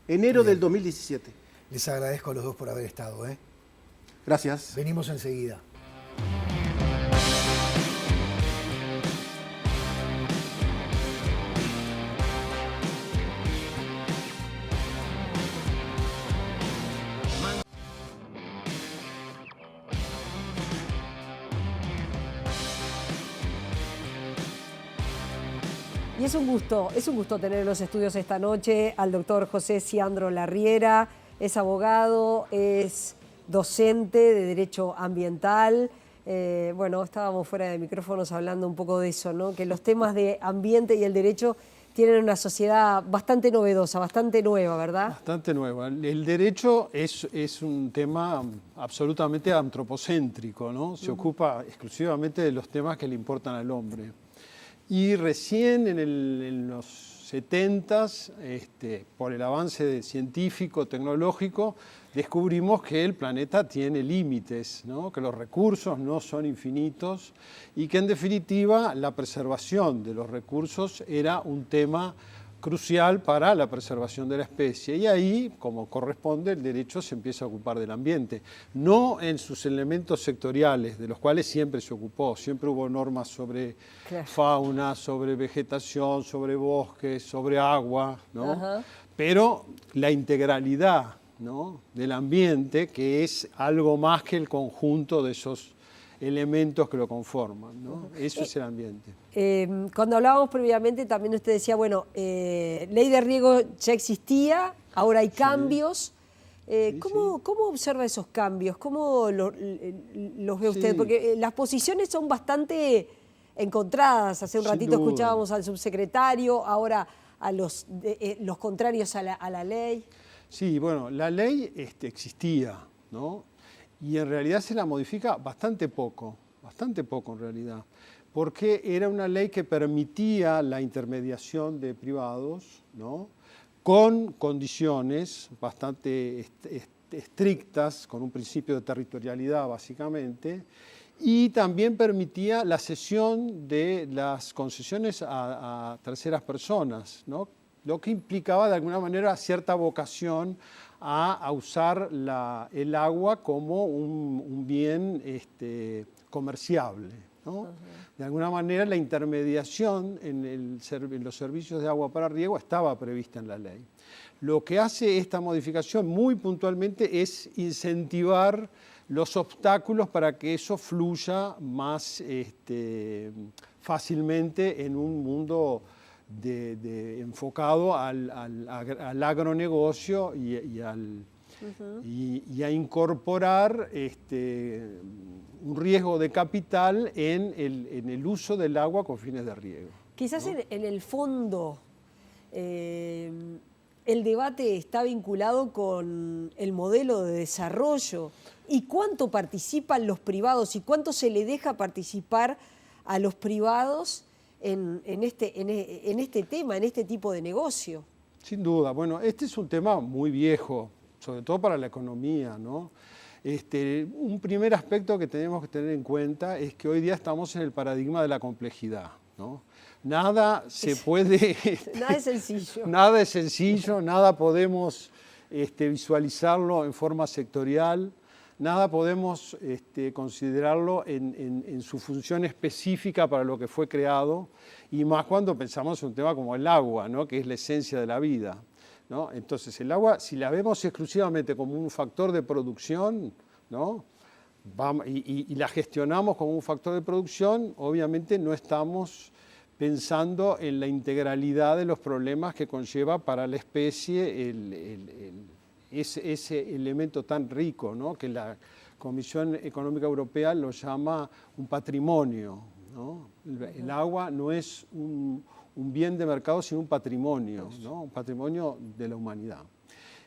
Enero del 2017. Les agradezco a los dos por haber estado. Gracias. Venimos enseguida. Y es un gusto tener en los estudios esta noche al doctor José Ciandro Larriera. Es abogado, es docente de Derecho Ambiental. Bueno, estábamos fuera de micrófonos hablando un poco de eso, ¿no? Que los temas de ambiente y el derecho tienen una sociedad bastante novedosa, bastante nueva, ¿verdad? Bastante nueva. El derecho es un tema absolutamente antropocéntrico, ¿no? Se ocupa exclusivamente de los temas que le importan al hombre. Y recién en los 70s, por el avance científico, tecnológico, descubrimos que el planeta tiene límites, ¿no? Que los recursos no son infinitos y que en definitiva la preservación de los recursos era un tema crucial para la preservación de la especie. Y ahí, como corresponde, el derecho se empieza a ocupar del ambiente. No en sus elementos sectoriales, de los cuales siempre se ocupó. Siempre hubo normas sobre fauna, sobre vegetación, sobre bosques, sobre agua, ¿no? Ajá. Pero la integralidad, ¿no?, del ambiente, que es algo más que el conjunto de esos elementos que lo conforman, ¿no? Eso es el ambiente. Cuando hablábamos previamente también usted decía, bueno, ley de riego ya existía, ahora hay cambios. ¿Cómo observa esos cambios? ¿Cómo los ve usted? Sí. Porque las posiciones son bastante encontradas. Hace un Sin ratito duda. escuchábamos al subsecretario, ahora a los contrarios a la ley. Sí, bueno, la ley existía, ¿no? Y en realidad se la modifica bastante poco en realidad, porque era una ley que permitía la intermediación de privados, ¿no?, con condiciones bastante estrictas, con un principio de territorialidad básicamente, y también permitía la cesión de las concesiones a terceras personas, ¿no?, lo que implicaba de alguna manera cierta vocación a usar el agua como un bien comerciable, ¿no? De alguna manera la intermediación en los servicios de agua para riego estaba prevista en la ley. Lo que hace esta modificación muy puntualmente es incentivar los obstáculos para que eso fluya más fácilmente en un mundo enfocado al agronegocio y a incorporar un riesgo de capital en el uso del agua con fines de riego. Quizás, ¿no?, en el fondo el debate está vinculado con el modelo de desarrollo y cuánto participan los privados y cuánto se le deja participar a los privados en este tema, en este tipo de negocio. Sin duda. Bueno, este es un tema muy viejo, sobre todo para la economía, ¿no? Un primer aspecto que tenemos que tener en cuenta es que hoy día estamos en el paradigma de la complejidad, ¿no? Nada se puede... Nada es sencillo. Nada es sencillo, nada podemos visualizarlo en forma sectorial. Nada podemos considerarlo en su función específica para lo que fue creado, y más cuando pensamos en un tema como el agua, ¿no?, que es la esencia de la vida, ¿no? Entonces, el agua, si la vemos exclusivamente como un factor de producción, ¿no?, y la gestionamos como un factor de producción, obviamente no estamos pensando en la integralidad de los problemas que conlleva para la especie ese elemento tan rico, ¿no?, que la Comisión Económica Europea lo llama un patrimonio, ¿no? El agua no es un bien de mercado, sino un patrimonio, ¿no?, un patrimonio de la humanidad.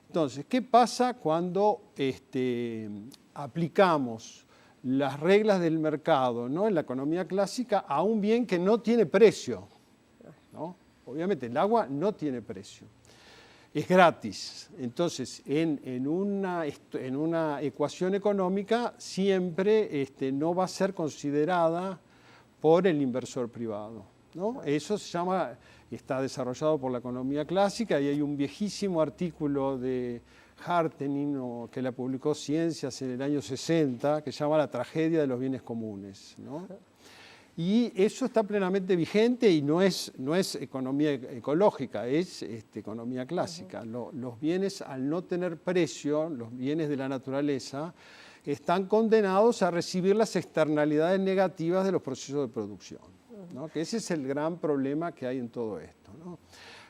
Entonces, ¿qué pasa cuando aplicamos las reglas del mercado, ¿no?, en la economía clásica a un bien que no tiene precio, ¿no? Obviamente el agua no tiene precio. Es gratis. Entonces, en una ecuación económica siempre no va a ser considerada por el inversor privado, ¿no? Eso se llama, está desarrollado por la economía clásica, y hay un viejísimo artículo de Hartening, que la publicó Ciencias en el año 60, que se llama La tragedia de los bienes comunes, ¿no? Y eso está plenamente vigente y no es economía ecológica, es economía clásica. Los bienes, al no tener precio, los bienes de la naturaleza, están condenados a recibir las externalidades negativas de los procesos de producción, ¿no? Que ese es el gran problema que hay en todo esto, ¿no?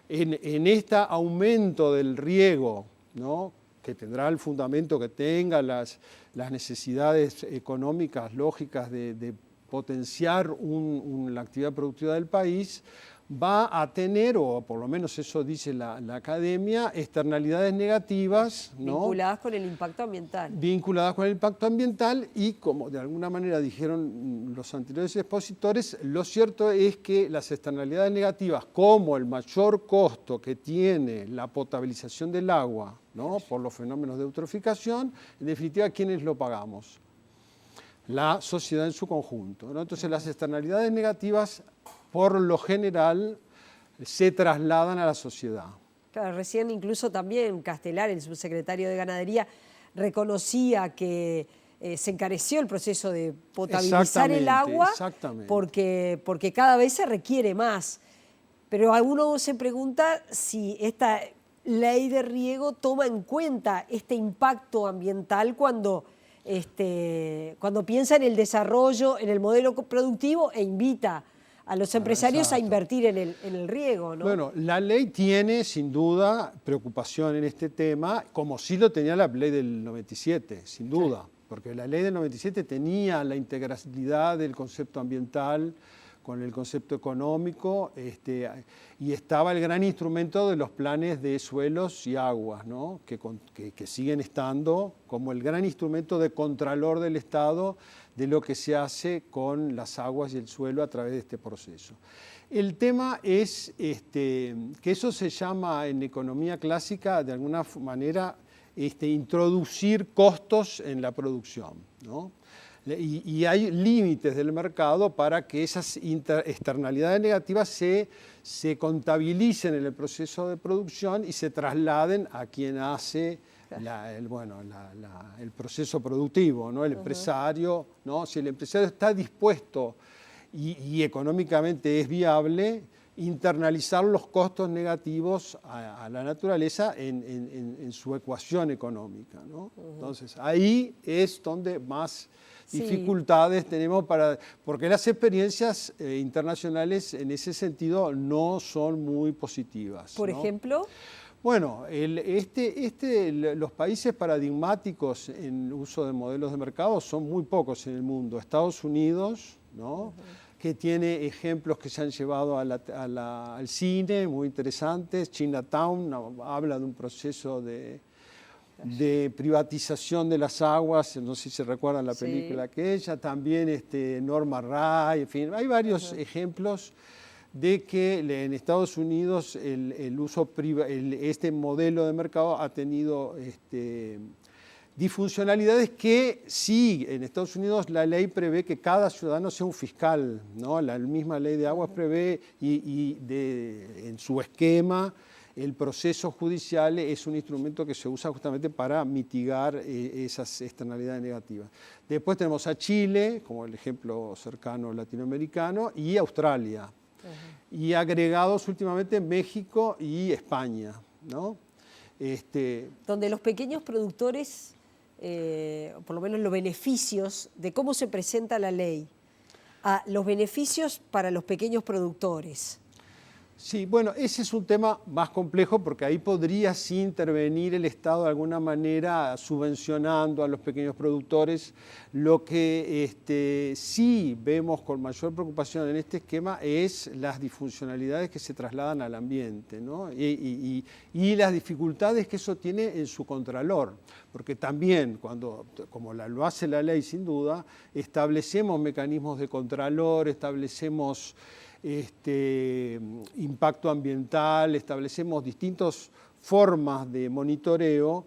En este aumento del riego, ¿no?, que tendrá el fundamento que tenga, las necesidades económicas lógicas de potenciar la actividad productiva del país, va a tener, o por lo menos eso dice la academia, externalidades negativas, ¿no? Vinculadas con el impacto ambiental. Vinculadas con el impacto ambiental y, como de alguna manera dijeron los anteriores expositores, lo cierto es que las externalidades negativas, como el mayor costo que tiene la potabilización del agua, ¿no? Por los fenómenos de eutroficación, en definitiva, ¿quiénes lo pagamos? La sociedad en su conjunto, ¿no? Entonces, las externalidades negativas, por lo general, se trasladan a la sociedad. Claro, recién incluso también Castelar, el subsecretario de Ganadería, reconocía que se encareció el proceso de potabilizar el agua porque cada vez se requiere más. Pero uno se pregunta si esta ley de riego toma en cuenta este impacto ambiental cuando piensa en el desarrollo, en el modelo productivo e invita a los empresarios a invertir en el riego, ¿no? Bueno, la ley tiene sin duda preocupación en este tema, como sí lo tenía la ley del 97, sin duda, porque la ley del 97 tenía la integralidad del concepto ambiental con el concepto económico, y estaba el gran instrumento de los planes de suelos y aguas, ¿no? que siguen estando como el gran instrumento de contralor del Estado de lo que se hace con las aguas y el suelo a través de este proceso. El tema es que eso se llama en economía clásica, de alguna manera, introducir costos en la producción, ¿no? Y hay límites del mercado para que esas externalidades negativas se contabilicen en el proceso de producción y se trasladen a quien hace el proceso productivo, ¿no? El empresario, ¿no? Si el empresario está dispuesto y económicamente es viable, internalizar los costos negativos a la naturaleza en su ecuación económica, ¿no? Entonces, ahí es donde más dificultades tenemos porque las experiencias internacionales en ese sentido no son muy positivas. Por ejemplo. Bueno, los países paradigmáticos en uso de modelos de mercado son muy pocos en el mundo. Estados Unidos, ¿no? Que tiene ejemplos que se han llevado al cine muy interesantes. Chinatown habla de un proceso de privatización de las aguas, no sé si se recuerdan la película aquella, también Norma Rae, en fin, hay varios ejemplos de que en Estados Unidos este modelo de mercado ha tenido disfuncionalidades que sí, en Estados Unidos la ley prevé que cada ciudadano sea un fiscal, ¿no? La misma ley de aguas prevé en su esquema el proceso judicial es un instrumento que se usa justamente para mitigar esas externalidades negativas. Después tenemos a Chile, como el ejemplo cercano latinoamericano, y Australia. Y agregados últimamente México y España, ¿no? Donde los pequeños productores, por lo menos los beneficios de cómo se presenta la ley, los beneficios para los pequeños productores. Sí, bueno, ese es un tema más complejo porque ahí podría sí intervenir el Estado de alguna manera subvencionando a los pequeños productores. Lo que sí vemos con mayor preocupación en este esquema es las disfuncionalidades que se trasladan al ambiente, ¿no? Y las dificultades que eso tiene en su contralor. Porque también, como lo hace la ley sin duda, establecemos mecanismos de contralor, establecemos impacto ambiental, establecemos distintas formas de monitoreo,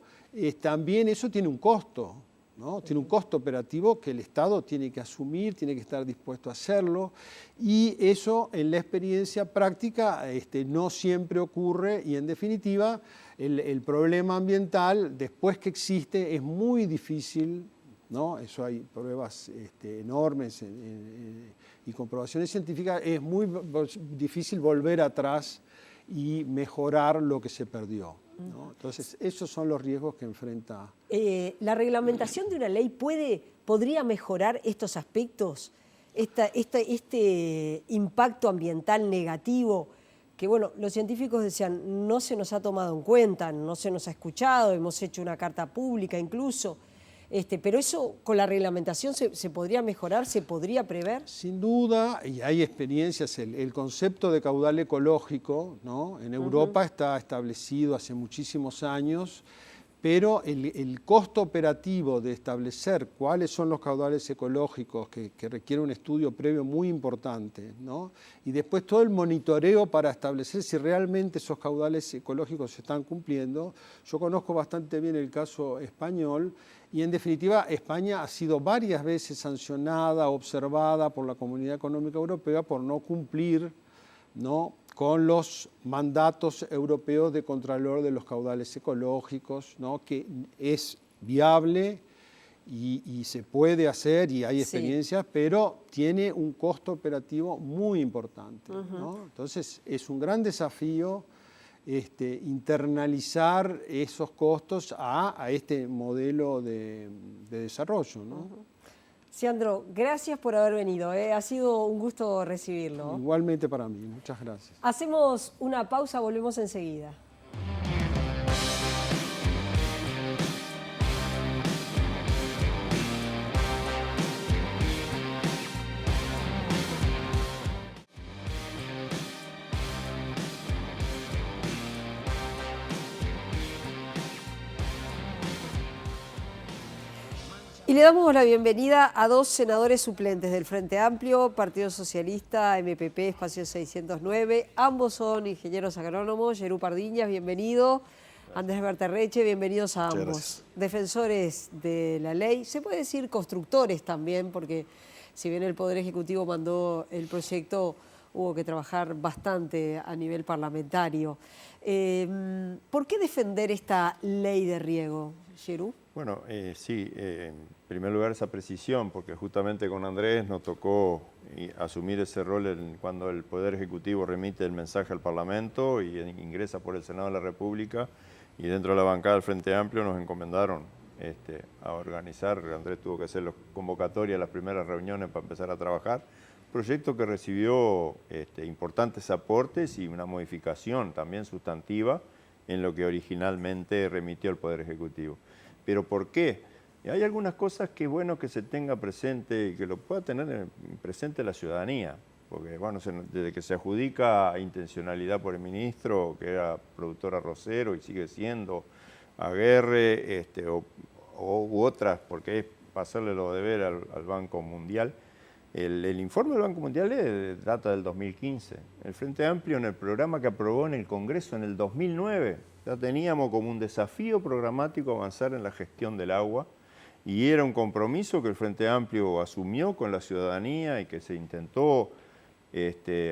también eso tiene un costo, ¿no? Tiene un costo operativo que el Estado tiene que asumir, tiene que estar dispuesto a hacerlo, y eso en la experiencia práctica no siempre ocurre, y en definitiva el problema ambiental, después que existe, es muy difícil, ¿no? Eso hay pruebas enormes y comprobaciones científicas, es muy difícil volver atrás y mejorar lo que se perdió, ¿no? Entonces, esos son los riesgos que enfrenta. ¿La reglamentación de una ley podría mejorar estos aspectos? Este impacto ambiental negativo que, bueno, los científicos decían, no se nos ha tomado en cuenta, no se nos ha escuchado, hemos hecho una carta pública incluso. Pero eso con la reglamentación se podría mejorar, se podría prever. Sin duda, y hay experiencias, el concepto de caudal ecológico, ¿no? En Europa está establecido hace muchísimos años, pero el costo operativo de establecer cuáles son los caudales ecológicos, que requiere un estudio previo muy importante, ¿no? Y después todo el monitoreo para establecer si realmente esos caudales ecológicos se están cumpliendo. Yo conozco bastante bien el caso español y en definitiva España ha sido varias veces sancionada, observada por la Comunidad Económica Europea por no cumplir, ¿no?, con los mandatos europeos de contralor de los caudales ecológicos, ¿no?, que es viable y se puede hacer y hay experiencias, pero tiene un costo operativo muy importante, ¿no? Entonces es un gran desafío internalizar esos costos a este modelo de desarrollo, ¿no? Sandro, gracias por haber venido. Ha sido un gusto recibirlo. Igualmente para mí, muchas gracias. Hacemos una pausa, volvemos enseguida. Y le damos la bienvenida a dos senadores suplentes del Frente Amplio, Partido Socialista, MPP, Espacio 609. Ambos son ingenieros agrónomos. Yerú Pardiñas, bienvenido. Andrés Berterreche, bienvenidos a ambos. Defensores de la ley, se puede decir constructores también, porque si bien el Poder Ejecutivo mandó el proyecto, hubo que trabajar bastante a nivel parlamentario. ¿Por qué defender esta ley de riego, Yerú? Bueno, sí, en primer lugar esa precisión, porque justamente con Andrés nos tocó asumir ese rol cuando el Poder Ejecutivo remite el mensaje al Parlamento y ingresa por el Senado de la República, y dentro de la bancada del Frente Amplio nos encomendaron a organizar. Andrés tuvo que hacer la convocatoria, las primeras reuniones para empezar a trabajar. Proyecto que recibió importantes aportes y una modificación también sustantiva en lo que originalmente remitió el Poder Ejecutivo. ¿Pero por qué? Hay algunas cosas que es bueno que se tenga presente y que lo pueda tener presente la ciudadanía, porque bueno, desde que se adjudica intencionalidad por el ministro, que era productor arrocero y sigue siendo, Aguerre u otras, porque es pasarle lo deber al Banco Mundial. El informe del Banco Mundial data del 2015. El Frente Amplio, en el programa que aprobó en el Congreso en el 2009, ya teníamos como un desafío programático avanzar en la gestión del agua, y era un compromiso que el Frente Amplio asumió con la ciudadanía y que se intentó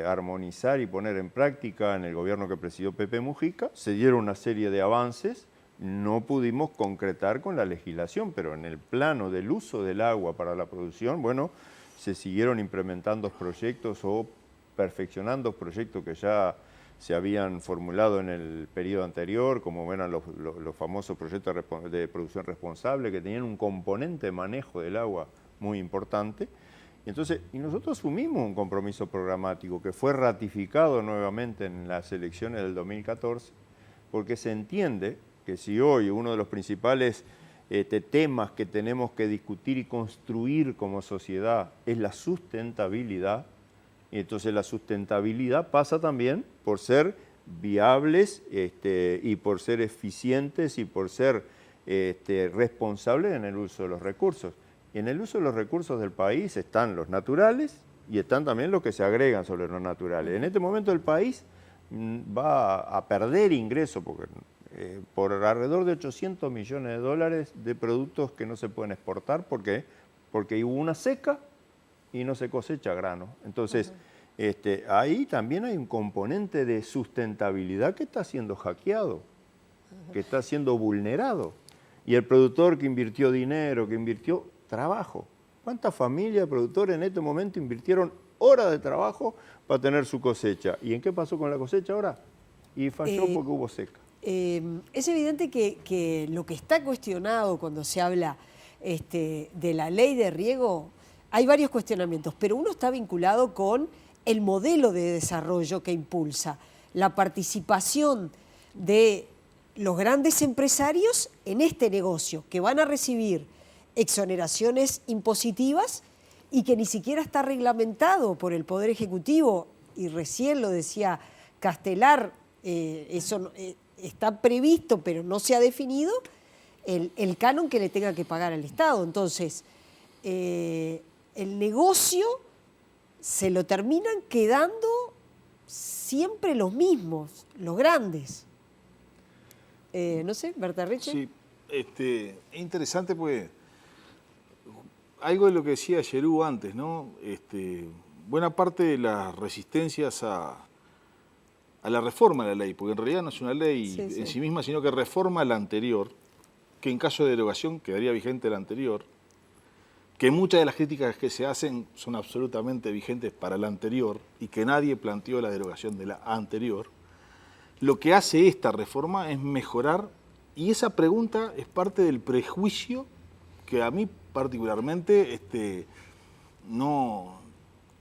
armonizar y poner en práctica en el gobierno que presidió Pepe Mujica. Se dieron una serie de avances, no pudimos concretar con la legislación, pero en el plano del uso del agua para la producción, bueno, se siguieron implementando proyectos o perfeccionando proyectos que ya se habían formulado en el periodo anterior, como eran los famosos proyectos de producción responsable, que tenían un componente de manejo del agua muy importante. Y nosotros asumimos un compromiso programático que fue ratificado nuevamente en las elecciones del 2014, porque se entiende que si hoy uno de los principales temas que tenemos que discutir y construir como sociedad es la sustentabilidad, y entonces la sustentabilidad pasa también por ser viables y por ser eficientes y por ser responsables en el uso de los recursos. Y en el uso de los recursos del país están los naturales y están también los que se agregan sobre los naturales. En este momento el país va a perder ingresos porque por alrededor de 800 millones de dólares de productos que no se pueden exportar. ¿Por qué? Porque hubo una seca y no se cosecha grano. Entonces, ahí también hay un componente de sustentabilidad que está siendo hackeado, que está siendo vulnerado. Y el productor que invirtió dinero, que invirtió trabajo. ¿Cuántas familias de productores en este momento invirtieron horas de trabajo para tener su cosecha? ¿Y en qué pasó con la cosecha ahora? Y falló porque hubo seca. Es evidente que lo que está cuestionado cuando se habla de la ley de riego, hay varios cuestionamientos, pero uno está vinculado con el modelo de desarrollo que impulsa, la participación de los grandes empresarios en este negocio, que van a recibir exoneraciones impositivas y que ni siquiera está reglamentado por el Poder Ejecutivo, y recién lo decía Castelar, eso está previsto pero no se ha definido, el canon que le tenga que pagar al Estado. Entonces, el negocio se lo terminan quedando siempre los mismos, los grandes. No sé, Berta Reche. Sí, es interesante porque algo de lo que decía Yerú antes, ¿no? Buena parte de las resistencias a la reforma de la ley, porque en realidad no es una ley en sí misma, sino que reforma la anterior, que en caso de derogación quedaría vigente la anterior, que muchas de las críticas que se hacen son absolutamente vigentes para la anterior y que nadie planteó la derogación de la anterior. Lo que hace esta reforma es mejorar, y esa pregunta es parte del prejuicio que a mí particularmente no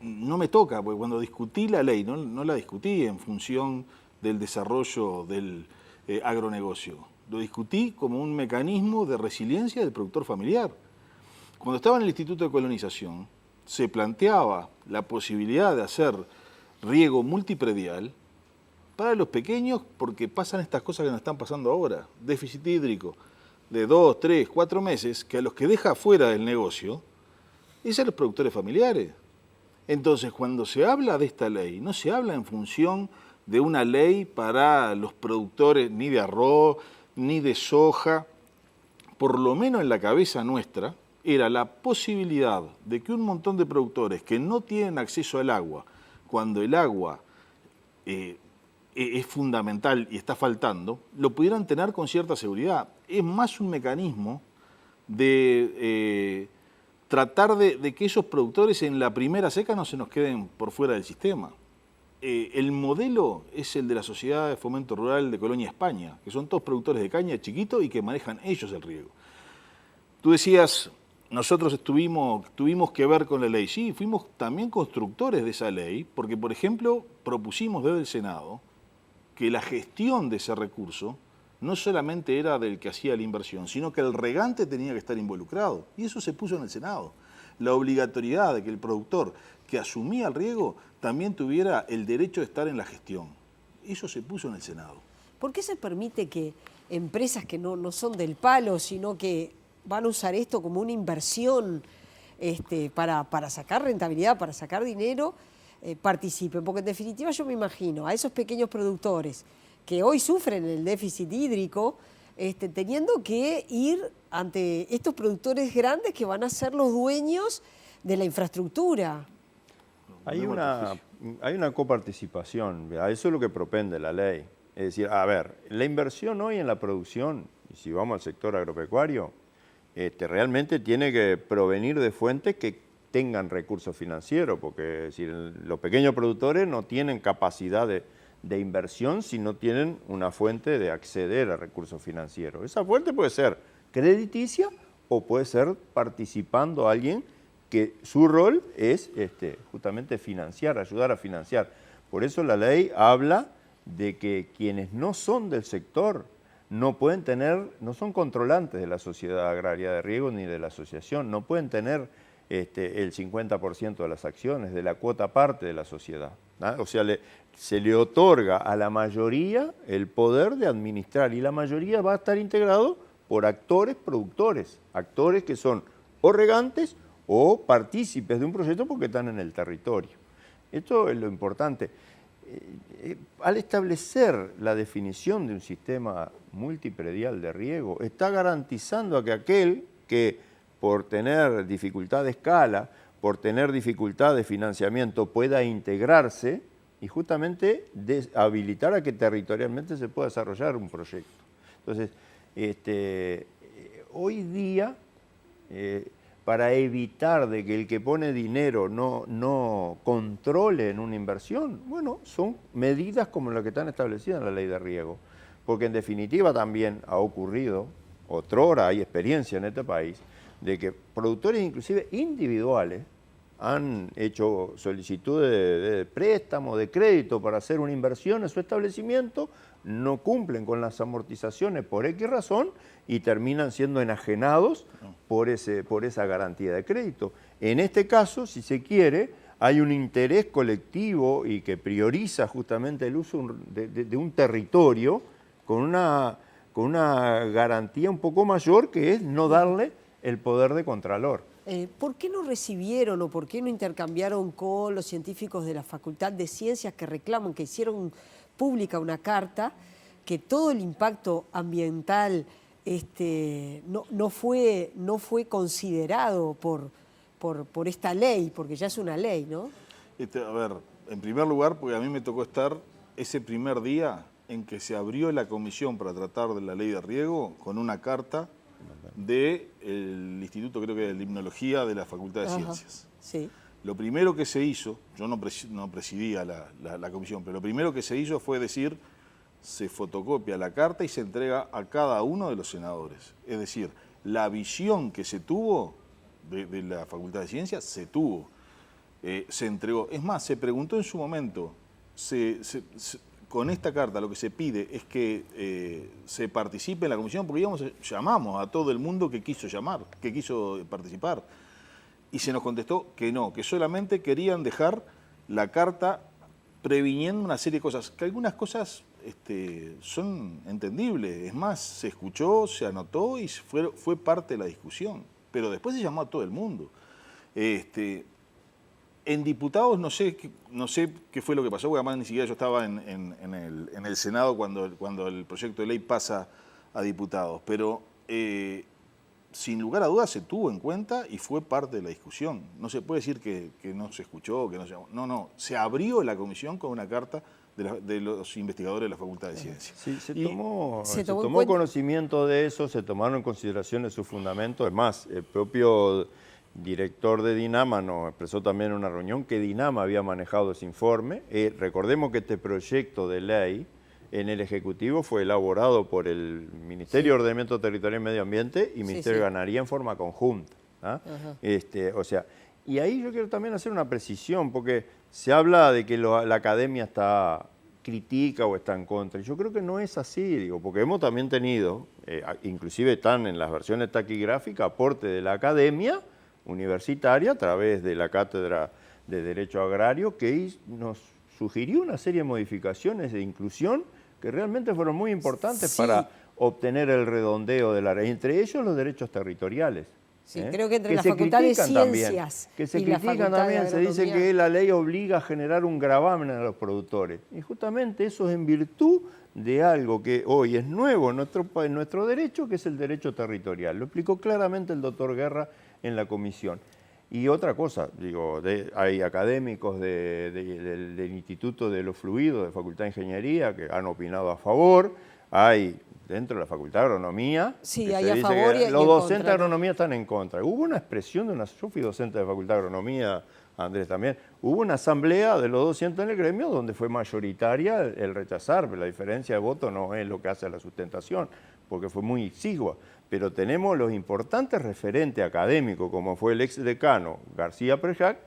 me toca, porque cuando discutí la ley, no la discutí en función del desarrollo del agronegocio, lo discutí como un mecanismo de resiliencia del productor familiar. Cuando estaba en el Instituto de Colonización, se planteaba la posibilidad de hacer riego multipredial para los pequeños, porque pasan estas cosas que nos están pasando ahora, déficit hídrico de 2, 3, 4 meses, que a los que deja fuera del negocio es a los productores familiares. Entonces, cuando se habla de esta ley, no se habla en función de una ley para los productores ni de arroz, ni de soja. Por lo menos en la cabeza nuestra era la posibilidad de que un montón de productores que no tienen acceso al agua, cuando el agua es fundamental y está faltando, lo pudieran tener con cierta seguridad. Es más un mecanismo de tratar de que esos productores en la primera seca no se nos queden por fuera del sistema. El modelo es el de la Sociedad de Fomento Rural de Colonia, España, que son todos productores de caña chiquitos y que manejan ellos el riego. Tú decías, nosotros tuvimos que ver con la ley. Sí, fuimos también constructores de esa ley, porque, por ejemplo, propusimos desde el Senado que la gestión de ese recurso no solamente era del que hacía la inversión, sino que el regante tenía que estar involucrado. Y eso se puso en el Senado. La obligatoriedad de que el productor que asumía el riego también tuviera el derecho de estar en la gestión. Eso se puso en el Senado. ¿Por qué se permite que empresas que no son del palo, sino que van a usar esto como una inversión para sacar rentabilidad, para sacar dinero, participen? Porque en definitiva yo me imagino a esos pequeños productores que hoy sufren el déficit hídrico, teniendo que ir ante estos productores grandes que van a ser los dueños de la infraestructura. Hay una coparticipación, a eso es lo que propende la ley. Es decir, a ver, la inversión hoy en la producción, y si vamos al sector agropecuario, realmente tiene que provenir de fuentes que tengan recursos financieros, porque es decir, los pequeños productores no tienen capacidad de inversión si no tienen una fuente de acceder a recursos financieros. Esa fuente puede ser crediticia o puede ser participando alguien que su rol es justamente financiar, ayudar a financiar. Por eso la ley habla de que quienes no son del sector no son controlantes de la sociedad agraria de riego ni de la asociación, no pueden tener el 50% de las acciones, de la cuota parte de la sociedad. ¿Ah? O sea, se le otorga a la mayoría el poder de administrar y la mayoría va a estar integrado por actores productores, actores que son o regantes o partícipes de un proyecto porque están en el territorio. Esto es lo importante. Al establecer la definición de un sistema multipredial de riego, está garantizando a que aquel que por tener dificultad de escala, por tener dificultad de financiamiento, pueda integrarse y justamente habilitar a que territorialmente se pueda desarrollar un proyecto. Entonces, hoy día, para evitar de que el que pone dinero no controle en una inversión, bueno, son medidas como las que están establecidas en la ley de riego. Porque en definitiva también ha ocurrido, otrora hay experiencia en este país, de que productores inclusive individuales han hecho solicitudes de préstamo, de crédito para hacer una inversión en su establecimiento, no cumplen con las amortizaciones por X razón y terminan siendo enajenados por esa garantía de crédito. En este caso, si se quiere, hay un interés colectivo y que prioriza justamente el uso de un territorio con una garantía un poco mayor, que es no darle el poder de contralor. ¿Por qué no recibieron o por qué no intercambiaron con los científicos de la Facultad de Ciencias que reclaman, que hicieron pública una carta, que todo el impacto ambiental no fue considerado por esta ley, porque ya es una ley, ¿no? A ver, en primer lugar, porque a mí me tocó estar ese primer día en que se abrió la comisión para tratar de la ley de riego con una carta del Instituto, creo que de Limnología de la Facultad de Ciencias. Sí. Lo primero que se hizo, yo no presidía la comisión, pero lo primero que se hizo fue decir, se fotocopia la carta y se entrega a cada uno de los senadores. Es decir, la visión que se tuvo de la Facultad de Ciencias se tuvo, se entregó. Es más, se preguntó en su momento, con esta carta lo que se pide es que se participe en la comisión, porque llamamos a todo el mundo que quiso participar, y se nos contestó que no, que solamente querían dejar la carta previniendo una serie de cosas, que algunas cosas son entendibles. Es más, se escuchó, se anotó y fue parte de la discusión, pero después se llamó a todo el mundo. En diputados no sé qué fue lo que pasó, porque además ni siquiera yo estaba en el Senado cuando el proyecto de ley pasa a diputados, pero sin lugar a dudas se tuvo en cuenta y fue parte de la discusión. No se puede decir que no se escuchó, que no se... No, se abrió la comisión con una carta de los investigadores de la Facultad de Ciencias. Sí, se tomó conocimiento de eso, se tomaron en consideración sus fundamentos. Es más, el propio director de Dinama nos expresó también en una reunión que Dinama había manejado ese informe. Recordemos que este proyecto de ley en el Ejecutivo fue elaborado por el Ministerio de Ordenamiento Territorial y Medio Ambiente y Ministerio de Ganadería en forma conjunta. Y ahí yo quiero también hacer una precisión, porque se habla de que la academia critica o está en contra. Y yo creo que no es así, porque hemos también tenido, inclusive están en las versiones taquigráficas, aporte de la academia universitaria a través de la Cátedra de Derecho Agrario, que nos sugirió una serie de modificaciones de inclusión que realmente fueron muy importantes para obtener el redondeo de la ley, entre ellos los derechos territoriales. Sí, creo que entre la Facultad de Ciencias que se y la critican Facultad también, de se dice Agronomía. que la ley obliga a generar un gravamen a los productores. Y justamente eso es en virtud de algo que hoy es nuevo en nuestro derecho, que es el derecho territorial. Lo explicó claramente el doctor Guerra en la comisión. Y otra cosa, hay académicos del Instituto de los Fluidos, de Facultad de Ingeniería, que han opinado a favor. Hay dentro de la Facultad de Agronomía, sí, hay a favor y los en docentes contra. de Agronomía están en contra. Hubo una expresión yo fui docente de Facultad de Agronomía, Andrés también, hubo una asamblea de los docentes en el gremio donde fue mayoritaria el rechazar, pero la diferencia de voto no es lo que hace la sustentación, porque fue muy exigua. Pero tenemos los importantes referentes académicos, como fue el exdecano García Prejac,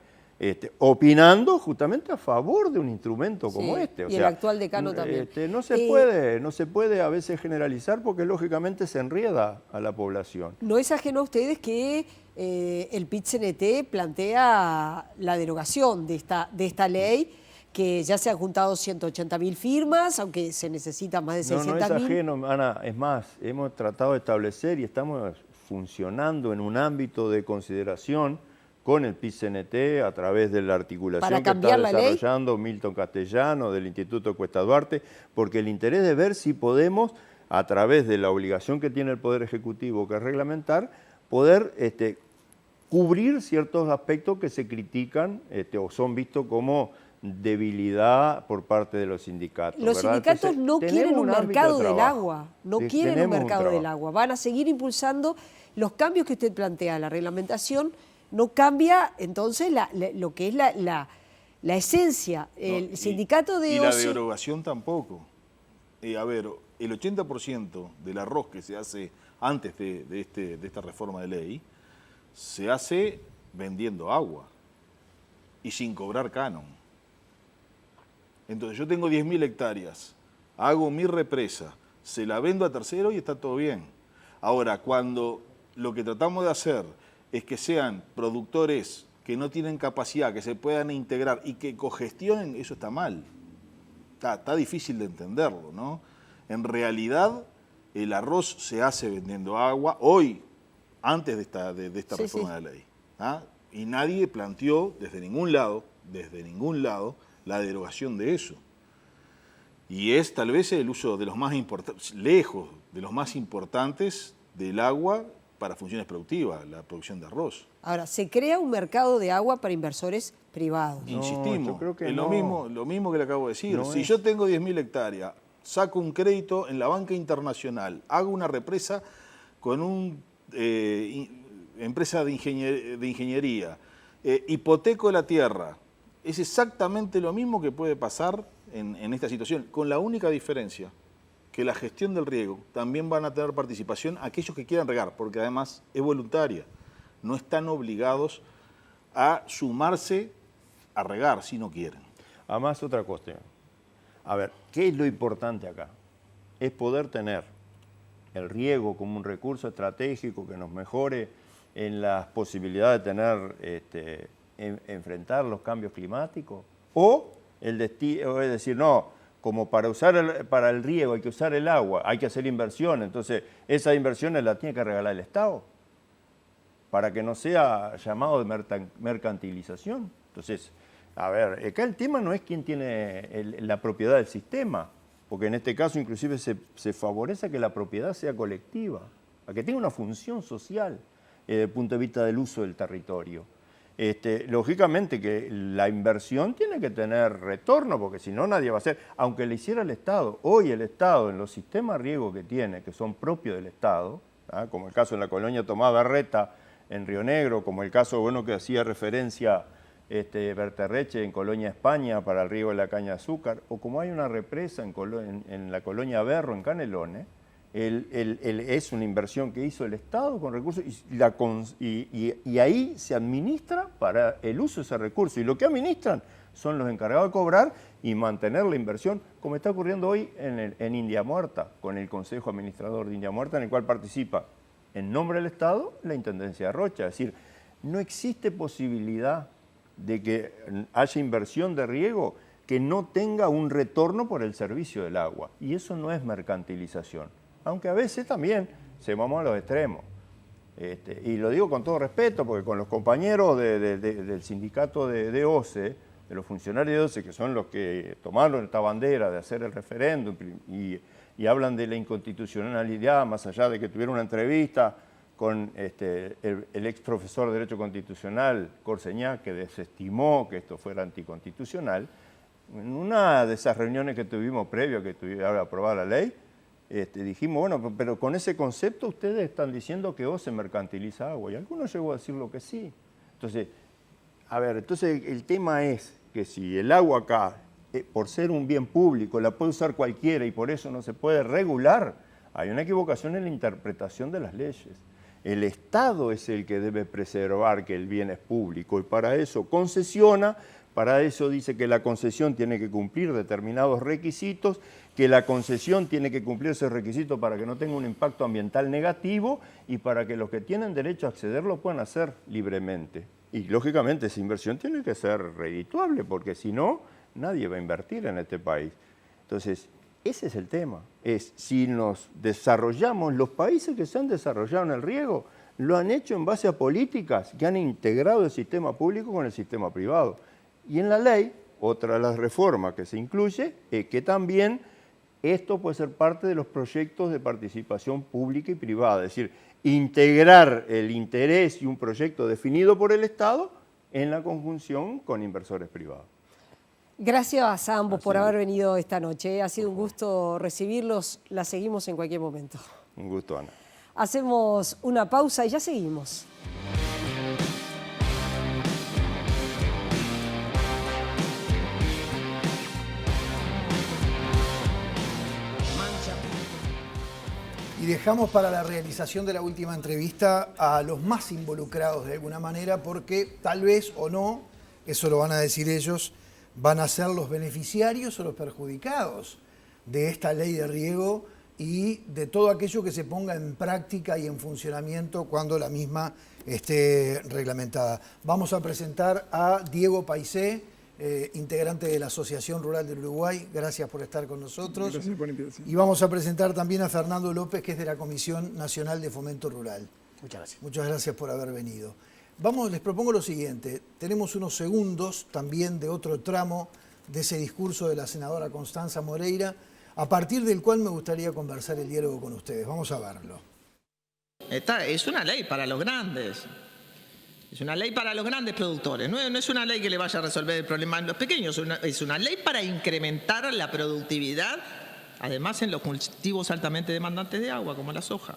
opinando justamente a favor de un instrumento como este. Y el actual decano también. No se puede a veces generalizar porque lógicamente se enrieda a la población. No es ajeno a ustedes que el PIT-CNT plantea la derogación de esta ley, que ya se han juntado 180.000 firmas, aunque se necesitan más de 600.000. No es ajeno, Ana. Es más, hemos tratado de establecer y estamos funcionando en un ámbito de consideración con el PIT-CNT a través de la articulación que está desarrollando Milton Castellano del Instituto Cuesta Duarte, porque el interés de ver si podemos, a través de la obligación que tiene el Poder Ejecutivo, que es reglamentar, poder cubrir ciertos aspectos que se critican o son vistos como debilidad por parte de los sindicatos. Los sindicatos no quieren un mercado del agua, van a seguir impulsando los cambios que usted plantea, la reglamentación. No cambia, entonces, lo que es la esencia. El sindicato de Y OCE... la derogación tampoco. A ver, el 80% del arroz que se hace antes de esta reforma de ley, se hace vendiendo agua. y sin cobrar canon. Entonces yo tengo 10.000 hectáreas, hago mi represa, se la vendo a tercero y está todo bien. Ahora, cuando lo que tratamos de hacer es que sean productores que no tienen capacidad, que se puedan integrar y que cogestionen, eso está mal. Está difícil de entenderlo, ¿no? En realidad, el arroz se hace vendiendo agua hoy, antes de esta reforma de la ley. ¿Ah? Y nadie planteó desde ningún lado, la derogación de eso. Y es tal vez el uso de los más importantes, lejos de los más importantes del agua para funciones productivas, la producción de arroz. Ahora, se crea un mercado de agua para inversores privados. Insistimos, yo creo que es no. lo mismo que le acabo de decir. No Si es. yo tengo 10.000 hectáreas, saco un crédito en la banca internacional, hago una represa con una empresa de ingeniería, hipoteco la tierra, es exactamente lo mismo que puede pasar en esta situación, con la única diferencia que la gestión del riego también van a tener participación aquellos que quieran regar, porque además es voluntaria. No están obligados a sumarse a regar si no quieren. Además, otra cuestión. A ver, ¿qué es lo importante acá? Es poder tener el riego como un recurso estratégico que nos mejore en las posibilidades de tener, enfrentar los cambios climáticos, o el destino, es decir, no, como para el riego hay que usar el agua, hay que hacer inversiones, entonces esas inversiones las tiene que regalar el Estado, para que no sea llamado de mercantilización. Entonces, a ver, acá el tema no es quién tiene la propiedad del sistema, porque en este caso inclusive se favorece que la propiedad sea colectiva, a que tenga una función social desde el punto de vista del uso del territorio. Lógicamente que la inversión tiene que tener retorno, porque si no nadie va a hacer, aunque le hiciera el Estado. Hoy el Estado en los sistemas de riego que tiene, que son propios del Estado, ¿ah? Como el caso en la colonia Tomás Barreta en Río Negro, como el caso bueno que hacía referencia Berterreche en Colonia España para el riego de la caña de azúcar, o como hay una represa en la colonia Berro en Canelones, es una inversión que hizo el Estado con recursos y ahí se administra para el uso de ese recurso. Y lo que administran son los encargados de cobrar y mantener la inversión, como está ocurriendo hoy en India Muerta, con el Consejo Administrador de India Muerta, en el cual participa en nombre del Estado la Intendencia de Rocha. Es decir, no existe posibilidad de que haya inversión de riego que no tenga un retorno por el servicio del agua. Y eso no es mercantilización. Aunque a veces también se vamos a los extremos. Y lo digo con todo respeto, porque con los compañeros del sindicato de OCE, de los funcionarios de OCE, que son los que tomaron esta bandera de hacer el referéndum y hablan de la inconstitucionalidad, más allá de que tuvieron una entrevista con el ex profesor de Derecho Constitucional, Corseñá, que desestimó que esto fuera anticonstitucional. En una de esas reuniones que tuvimos previo a que estuviera aprobada la ley, dijimos, bueno, pero con ese concepto ustedes están diciendo que OCE mercantiliza agua, y algunos llegó a decirlo que sí. Entonces, a ver, entonces el tema es que si el agua acá, por ser un bien público, la puede usar cualquiera y por eso no se puede regular, hay una equivocación en la interpretación de las leyes. El Estado es el que debe preservar que el bien es público y para eso concesiona, para eso dice que la concesión tiene que cumplir determinados requisitos, que la concesión tiene que cumplir esos requisitos para que no tenga un impacto ambiental negativo y para que los que tienen derecho a acceder lo puedan hacer libremente. Y lógicamente esa inversión tiene que ser redituable, porque si no, nadie va a invertir en este país. Entonces, ese es el tema. Es si nos desarrollamos, los países que se han desarrollado en el riego lo han hecho en base a políticas que han integrado el sistema público con el sistema privado. Y en la ley, otra de las reformas que se incluye es que también esto puede ser parte de los proyectos de participación pública y privada, es decir, integrar el interés y un proyecto definido por el Estado en la conjunción con inversores privados. Gracias a ambos por haber venido esta noche. Ha sido un gusto recibirlos. La seguimos en cualquier momento. Un gusto, Ana. Hacemos una pausa y ya seguimos. Y dejamos para la realización de la última entrevista a los más involucrados de alguna manera, porque tal vez o no eso lo van a decir ellos, van a ser los beneficiarios o los perjudicados de esta ley de riego y de todo aquello que se ponga en práctica y en funcionamiento cuando la misma esté reglamentada. Vamos a presentar a Diego Paisé, integrante de la Asociación Rural del Uruguay. Gracias por estar con nosotros. Gracias por la invitación. Y vamos a presentar también a Fernando López, que es de la Comisión Nacional de Fomento Rural. Muchas gracias. Muchas gracias por haber venido. Vamos, les propongo lo siguiente. Tenemos unos segundos también de otro tramo de ese discurso de la senadora Constanza Moreira, a partir del cual me gustaría conversar el diálogo con ustedes. Vamos a verlo. Es una ley para los grandes. Es una ley para los grandes productores. No es una ley que le vaya a resolver el problema a los pequeños. Es una ley para incrementar la productividad, además en los cultivos altamente demandantes de agua, como la soja.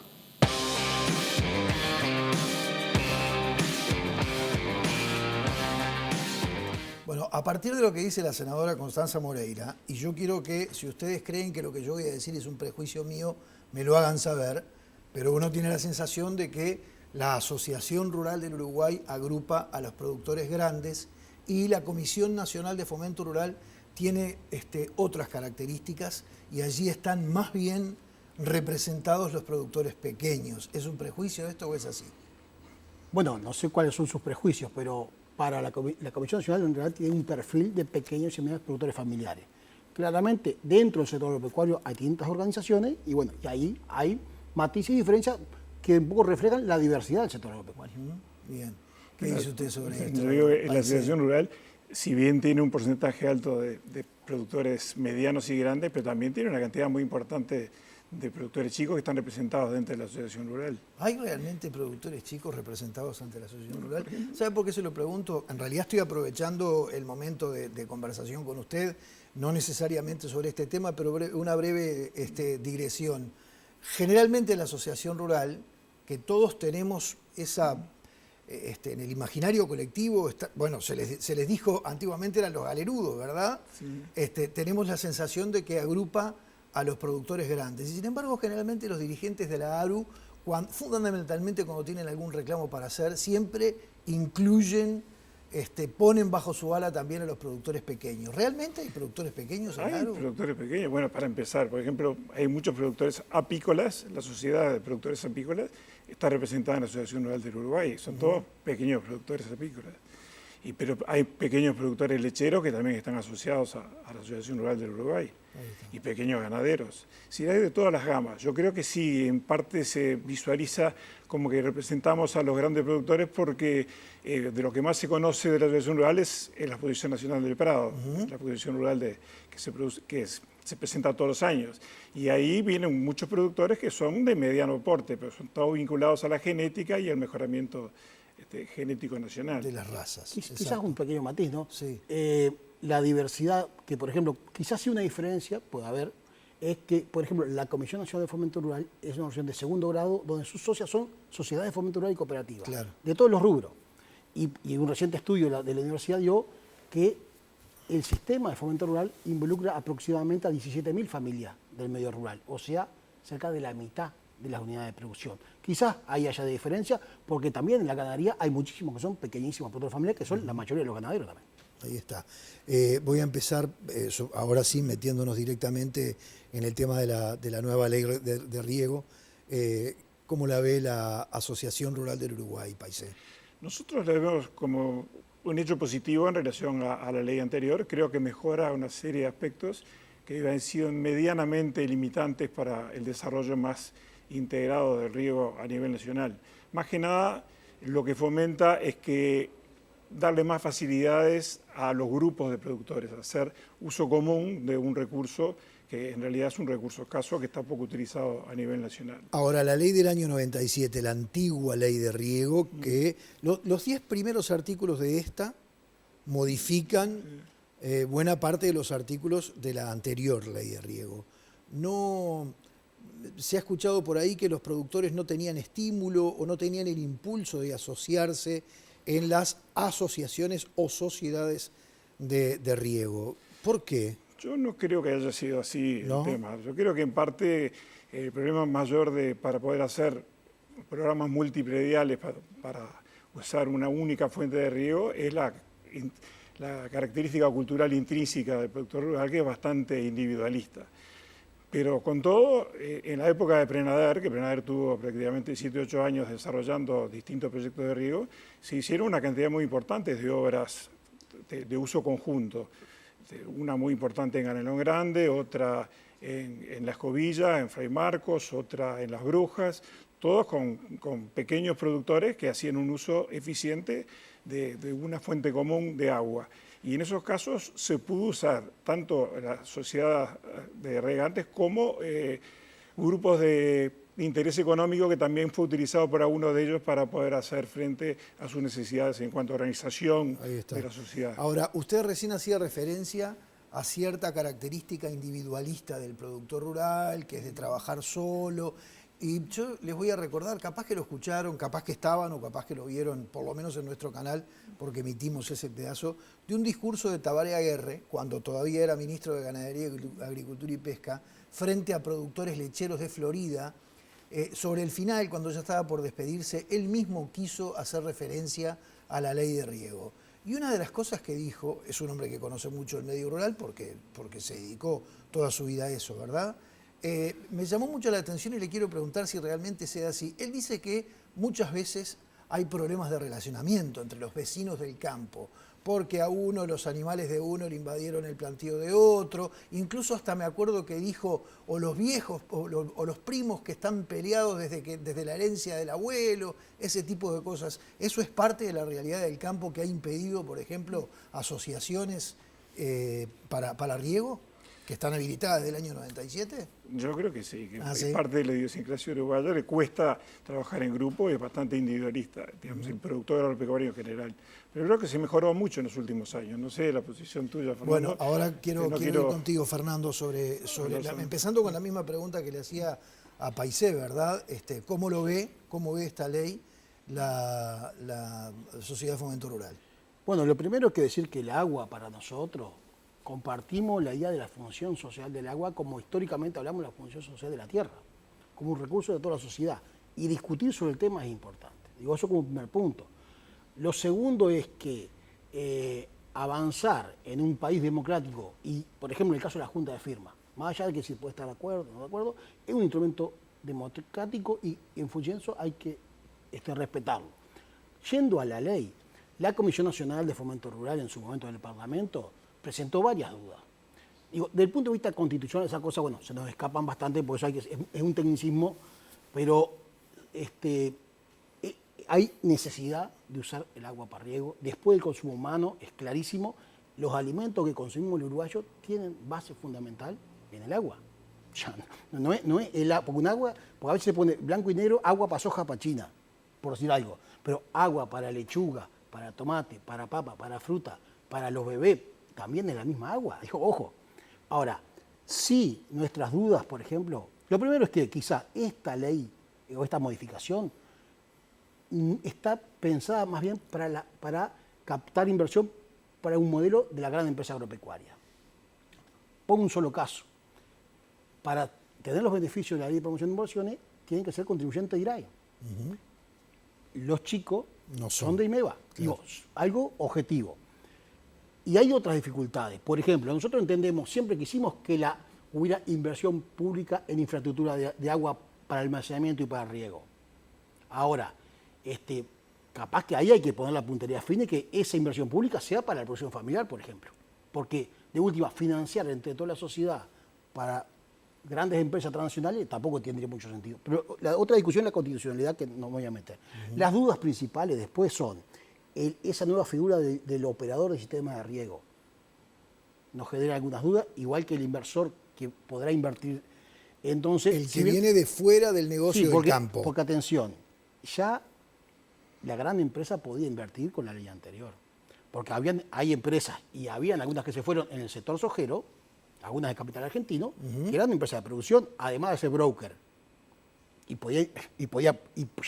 Bueno, a partir de lo que dice la senadora Constanza Moreira, y yo quiero que, si ustedes creen que lo que yo voy a decir es un prejuicio mío, me lo hagan saber, pero uno tiene la sensación de que la Asociación Rural del Uruguay agrupa a los productores grandes y la Comisión Nacional de Fomento Rural tiene otras características y allí están más bien representados los productores pequeños. ¿Es un prejuicio esto o es así? Bueno, no sé cuáles son sus prejuicios, pero para la Comisión Nacional en realidad tiene un perfil de pequeños y medianos productores familiares. Claramente, dentro del sector agropecuario hay distintas organizaciones y bueno, y ahí hay matices y diferencias que un poco reflejan la diversidad del sector agropecuario. Bien. ¿Qué dice usted sobre esto? Yo digo que la Asociación Rural, si bien tiene un porcentaje alto de productores medianos y grandes, pero también tiene una cantidad muy importante de productores chicos que están representados dentro de la Asociación Rural. ¿Hay realmente productores chicos representados ante la Asociación Rural? ¿Sabe por qué se lo pregunto? En realidad estoy aprovechando el momento de conversación con usted, no necesariamente sobre este tema, pero una breve digresión. Generalmente la Asociación Rural, que todos tenemos esa, en el imaginario colectivo, bueno, se les dijo antiguamente eran los galerudos, ¿verdad? Sí. Tenemos la sensación de que agrupa a los productores grandes. Y sin embargo, generalmente los dirigentes de la ARU, fundamentalmente cuando tienen algún reclamo para hacer, siempre incluyen, ponen bajo su ala también a los productores pequeños. ¿Realmente hay productores pequeños en la ARU? Hay productores pequeños. Bueno, para empezar, por ejemplo, hay muchos productores apícolas. La Sociedad de Productores Apícolas está representada en la Asociación Rural del Uruguay. Son todos pequeños productores apícolas. Pero hay pequeños productores lecheros que también están asociados a la Asociación Rural del Uruguay y pequeños ganaderos. Sí, hay de todas las gamas. Yo creo que sí, en parte se visualiza como que representamos a los grandes productores porque de lo que más se conoce de la Asociación Rural es la Exposición Nacional del Prado, la Exposición Rural que se presenta todos los años. Y ahí vienen muchos productores que son de mediano porte, pero son todos vinculados a la genética y al mejoramiento genético nacional. De las razas. Quizás un pequeño matiz, ¿no? Sí. La diversidad, que por ejemplo, quizás sí una diferencia, puede haber, es que, por ejemplo, la Comisión Nacional de Fomento Rural es una organización de segundo grado donde sus socias son sociedades de fomento rural y cooperativas, claro, de todos los rubros. Y un reciente estudio de la universidad dio que el sistema de fomento rural involucra aproximadamente a 17.000 familias del medio rural, o sea, cerca de la mitad de las unidades de producción. Quizás ahí haya de diferencia, porque también en la ganadería hay muchísimos que son pequeñísimos productores familiares, que son la mayoría de los ganaderos también. Ahí está. Voy a empezar, ahora sí, metiéndonos directamente en el tema de la nueva ley de riego. ¿Cómo la ve la Asociación Rural del Uruguay, Paisé? Nosotros la vemos como un hecho positivo en relación a la ley anterior. Creo que mejora una serie de aspectos que han sido medianamente limitantes para el desarrollo más integrado del riego a nivel nacional. Más que nada, lo que fomenta es que darle más facilidades a los grupos de productores, hacer uso común de un recurso que en realidad es un recurso escaso que está poco utilizado a nivel nacional. Ahora, la ley del año 97, la antigua ley de riego, que los 10 primeros artículos de esta modifican buena parte de los artículos de la anterior ley de riego. No se ha escuchado por ahí que los productores no tenían estímulo o no tenían el impulso de asociarse en las asociaciones o sociedades de riego. ¿Por qué? Yo no creo que haya sido así ¿No? el tema. Yo creo que en parte el problema mayor para poder hacer programas multiprediales para usar una única fuente de riego es la característica cultural intrínseca del productor rural, que es bastante individualista. Pero con todo, en la época de Prenader, que Prenader tuvo prácticamente 7 u 8 años desarrollando distintos proyectos de riego, se hicieron una cantidad muy importante de obras de uso conjunto. Una muy importante en Ganelón Grande, otra en La Escobilla, en Fray Marcos, otra en Las Brujas, todos con pequeños productores que hacían un uso eficiente de una fuente común de agua. Y en esos casos se pudo usar tanto la sociedad de regantes como grupos de interés económico, que también fue utilizado por algunos de ellos para poder hacer frente a sus necesidades en cuanto a organización de la sociedad. Ahora, usted recién hacía referencia a cierta característica individualista del productor rural, que es de trabajar solo. Y yo les voy a recordar, capaz que lo escucharon, capaz que estaban o capaz que lo vieron, por lo menos en nuestro canal, porque emitimos ese pedazo, de un discurso de Tabaré Aguerre, cuando todavía era ministro de Ganadería, Agricultura y Pesca, frente a productores lecheros de Florida. Sobre el final, cuando ya estaba por despedirse, él mismo quiso hacer referencia a la ley de riego. Y una de las cosas que dijo, es un hombre que conoce mucho el medio rural porque se dedicó toda su vida a eso, ¿verdad? Me llamó mucho la atención y le quiero preguntar si realmente sea así. Él dice que muchas veces hay problemas de relacionamiento entre los vecinos del campo, porque a uno, los animales de uno le invadieron el plantío de otro, incluso hasta me acuerdo que dijo, o los viejos o los primos que están peleados desde la herencia del abuelo, ese tipo de cosas. ¿Eso es parte de la realidad del campo que ha impedido, por ejemplo, asociaciones para riego, que están habilitadas desde el año 97? Yo creo que sí, que es ¿sí? parte de la idiosincrasia uruguaya, le cuesta trabajar en grupo y es bastante individualista, digamos, el productor agropecuario en general. Pero creo que se mejoró mucho en los últimos años. No sé la posición tuya, Fernando. Bueno, ahora quiero ir contigo, Fernando, empezando con la misma pregunta que le hacía a Paisé, ¿verdad? ¿Cómo lo ve, cómo ve esta ley la Sociedad de Fomento Rural? Bueno, lo primero es que decir que el agua para nosotros, compartimos la idea de la función social del agua como históricamente hablamos de la función social de la tierra, como un recurso de toda la sociedad. Y discutir sobre el tema es importante. Digo, eso como primer punto. Lo segundo es que avanzar en un país democrático, y por ejemplo en el caso de la Junta de Firma, más allá de que si puede estar de acuerdo o no de acuerdo, es un instrumento democrático y en función de eso hay que respetarlo. Yendo a la ley, la Comisión Nacional de Fomento Rural en su momento en el Parlamento presentó varias dudas. Digo, desde el punto de vista constitucional, esas cosas, bueno, se nos escapan bastante, por eso es un tecnicismo, pero hay necesidad de usar el agua para riego. Después del consumo humano, es clarísimo, los alimentos que consumimos los uruguayos tienen base fundamental en el agua. Ya, no es porque un agua, porque a veces se pone blanco y negro, agua para soja, para China, por decir algo, pero agua para lechuga, para tomate, para papa, para fruta, para los bebés, también es la misma agua. Dijo, ojo. Ahora, si nuestras dudas, por ejemplo, lo primero es que quizá esta ley o esta modificación está pensada más bien para captar inversión para un modelo de la gran empresa agropecuaria. Pongo un solo caso. Para tener los beneficios de la ley de promoción de inversiones, tienen que ser contribuyentes de IRAE. Los chicos no son de IMEVA. Claro. Digo, algo objetivo. Y hay otras dificultades. Por ejemplo, nosotros entendemos, siempre quisimos que hubiera inversión pública en infraestructura de agua para almacenamiento y para riego. Ahora, capaz que ahí hay que poner la puntería fina y que esa inversión pública sea para la producción familiar, por ejemplo. Porque, de última, financiar entre toda la sociedad para grandes empresas transnacionales tampoco tendría mucho sentido. Pero la otra discusión es la constitucionalidad, que no me voy a meter. Las dudas principales después son esa nueva figura del operador del sistema de riego. Nos genera algunas dudas, igual que el inversor que podrá invertir. Entonces, el que viene de fuera del negocio del campo. Porque atención, ya la gran empresa podía invertir con la ley anterior. Porque hay empresas, y habían algunas que se fueron en el sector sojero, algunas de capital argentino, que eran empresas de producción, además de ser broker. Y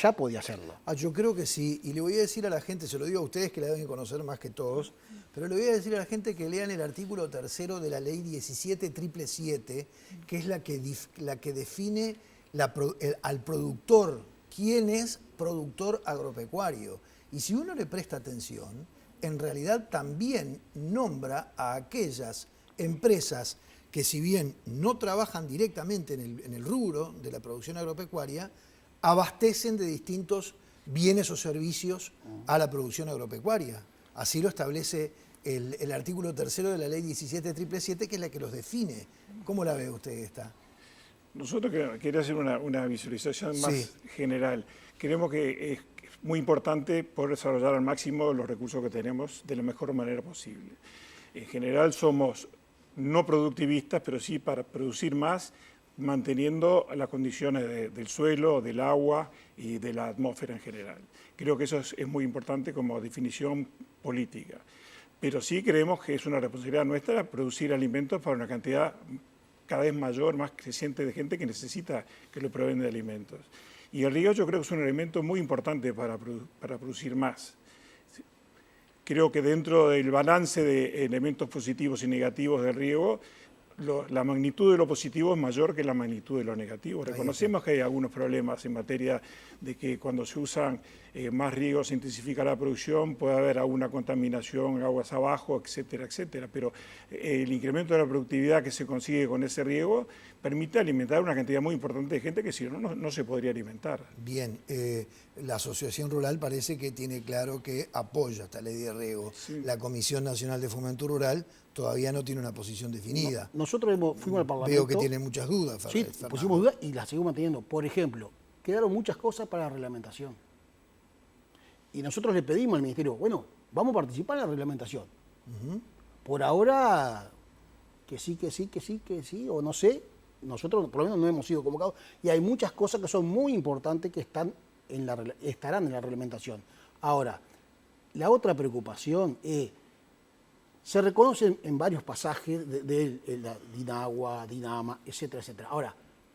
ya podía hacerlo. Yo creo que sí, y le voy a decir a la gente, se lo digo a ustedes que la deben conocer más que todos, pero le voy a decir a la gente que lean el artículo 3 de la ley 17777, que es la que define al productor, quién es productor agropecuario. Y si uno le presta atención, en realidad también nombra a aquellas empresas que, si bien no trabajan directamente en el rubro de la producción agropecuaria, abastecen de distintos bienes o servicios a la producción agropecuaria. Así lo establece el artículo 3º de la ley 17.777, que es la que los define. ¿Cómo la ve usted esta? Nosotros queremos hacer una visualización más general. Creemos que es muy importante poder desarrollar al máximo los recursos que tenemos de la mejor manera posible. En general somos no productivistas, pero sí para producir más, manteniendo las condiciones del suelo, del agua y de la atmósfera en general. Creo que eso es muy importante como definición política. Pero sí creemos que es una responsabilidad nuestra producir alimentos para una cantidad cada vez mayor, más creciente de gente que necesita que lo proveen de alimentos. Y el riego yo creo que es un elemento muy importante para producir más. Creo que dentro del balance de elementos positivos y negativos del riego, la magnitud de lo positivo es mayor que la magnitud de lo negativo. Reconocemos que hay algunos problemas en materia de que cuando se usan más riego se intensifica la producción, puede haber alguna contaminación, aguas abajo, etcétera, etcétera. Pero el incremento de la productividad que se consigue con ese riego permite alimentar una cantidad muy importante de gente que si no se podría alimentar. Bien, la Asociación Rural parece que tiene claro que apoya esta ley de riego. Sí. La Comisión Nacional de Fomento Rural todavía no tiene una posición definida. Nosotros fuimos al Parlamento. Veo que tiene muchas dudas. Sí, pusimos dudas y las seguimos manteniendo. Por ejemplo, quedaron muchas cosas para la reglamentación. Y nosotros le pedimos al Ministerio, bueno, vamos a participar en la reglamentación. Por ahora, que sí, o no sé, nosotros por lo menos no hemos sido convocados. Y hay muchas cosas que son muy importantes que estarán en la reglamentación. Ahora, la otra preocupación es, se reconocen en varios pasajes de la DINAGUA, DINAMA, etcétera, etcétera. Ahora,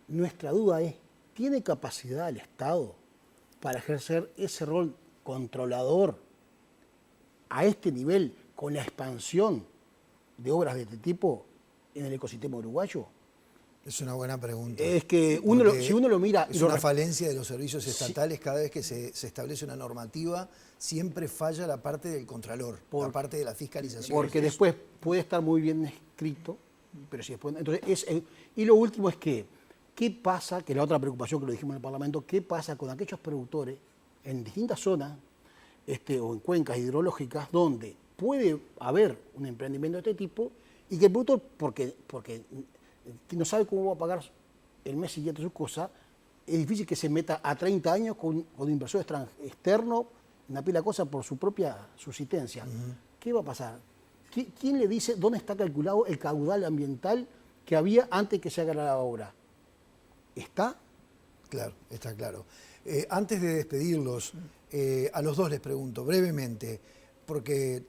nuestra duda es, ¿tiene capacidad el Estado para ejercer ese rol controlador a este nivel con la expansión de obras de este tipo en el ecosistema uruguayo? Es una buena pregunta. Es que si uno lo mira... Es una falencia de los servicios estatales. Cada vez que se establece una normativa, siempre falla la parte del contralor, la parte de la fiscalización. Porque después puede estar muy bien escrito, pero si después... Entonces, y lo último es que, ¿qué pasa? Que la otra preocupación que lo dijimos en el Parlamento, ¿qué pasa con aquellos productores en distintas zonas o en cuencas hidrológicas donde puede haber un emprendimiento de este tipo y que el productor, porque no sabe cómo va a pagar el mes siguiente sus cosas, es difícil que se meta a 30 años con un inversor externo, una pila de cosas por su propia subsistencia? ¿Qué va a pasar? ¿Quién le dice dónde está calculado el caudal ambiental que había antes que se haga la obra? ¿Está? Claro, está claro. Antes de despedirlos, a los dos les pregunto brevemente, porque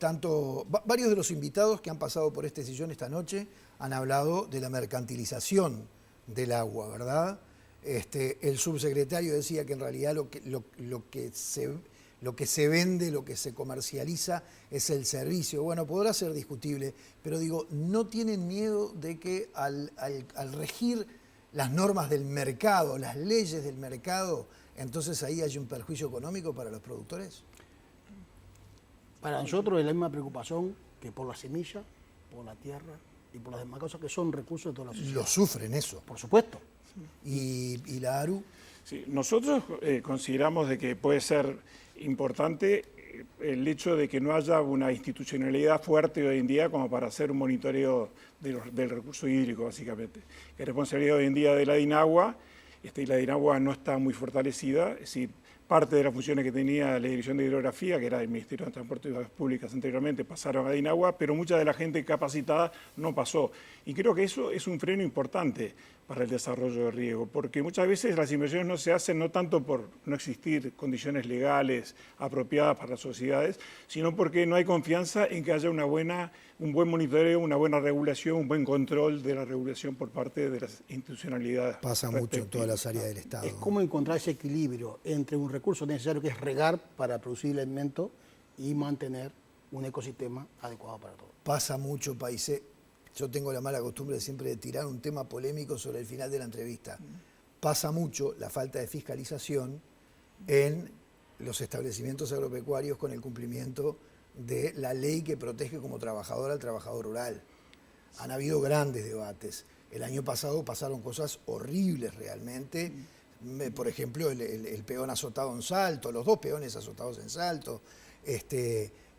varios de los invitados que han pasado por este sillón esta noche han hablado de la mercantilización del agua, ¿verdad? El subsecretario decía que en realidad lo que se vende, lo que se comercializa es el servicio. Bueno, podrá ser discutible, pero digo, ¿no tienen miedo de que al regir las normas del mercado, las leyes del mercado, entonces ahí hay un perjuicio económico para los productores? Para nosotros es la misma preocupación que por la semilla, por la tierra y por las demás cosas que son recursos de toda la sociedad. Lo sufren eso. Por supuesto. ¿Y la ARU? Sí, nosotros consideramos de que puede ser importante el hecho de que no haya una institucionalidad fuerte hoy en día como para hacer un monitoreo del recurso hídrico, básicamente. Es responsabilidad hoy en día de la DINAGUA, y la DINAGUA no está muy fortalecida, es decir, parte de las funciones que tenía la Dirección de Hidrografía, que era del Ministerio de Transporte y Obras Públicas anteriormente, pasaron a DINAGUA, pero mucha de la gente capacitada no pasó. Y creo que eso es un freno importante para el desarrollo del riego, porque muchas veces las inversiones no se hacen no tanto por no existir condiciones legales apropiadas para las sociedades, sino porque no hay confianza en que haya un buen monitoreo, una buena regulación, un buen control de la regulación por parte de las institucionalidades. Pasa mucho en todas las áreas del Estado. Es cómo encontrar ese equilibrio entre un recurso necesario que es regar para producir el alimento y mantener un ecosistema adecuado para todos. Pasa mucho, Paisé. Yo tengo la mala costumbre siempre de tirar un tema polémico sobre el final de la entrevista. Pasa mucho la falta de fiscalización en los establecimientos agropecuarios con el cumplimiento de la ley que protege como trabajador al trabajador rural. Han habido grandes debates. El año pasado pasaron cosas horribles realmente. Por ejemplo, el peón azotado en Salto, los 2 peones azotados en Salto.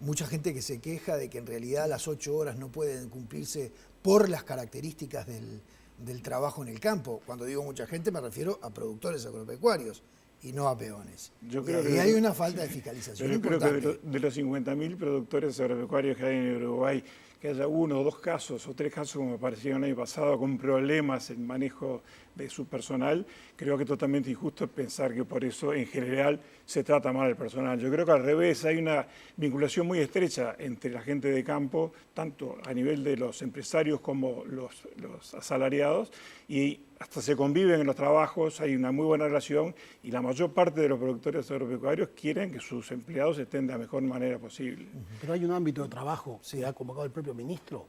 Mucha gente que se queja de que en realidad las 8 horas no pueden cumplirse por las características del trabajo en el campo. Cuando digo mucha gente me refiero a productores agropecuarios y no a peones. Yo creo que hay una falta de fiscalización importante. Yo creo que de los 50.000 productores agropecuarios que hay en Uruguay, que haya 1 o 2 casos o 3 casos, como aparecieron el año pasado, con problemas en manejo de su personal, creo que es totalmente injusto pensar que por eso en general se trata mal al personal. Yo creo que al revés, hay una vinculación muy estrecha entre la gente de campo, tanto a nivel de los empresarios como los asalariados, y hasta se conviven en los trabajos, hay una muy buena relación y la mayor parte de los productores agropecuarios quieren que sus empleados estén de la mejor manera posible. Pero hay un ámbito de trabajo, se ha convocado el propio ministro,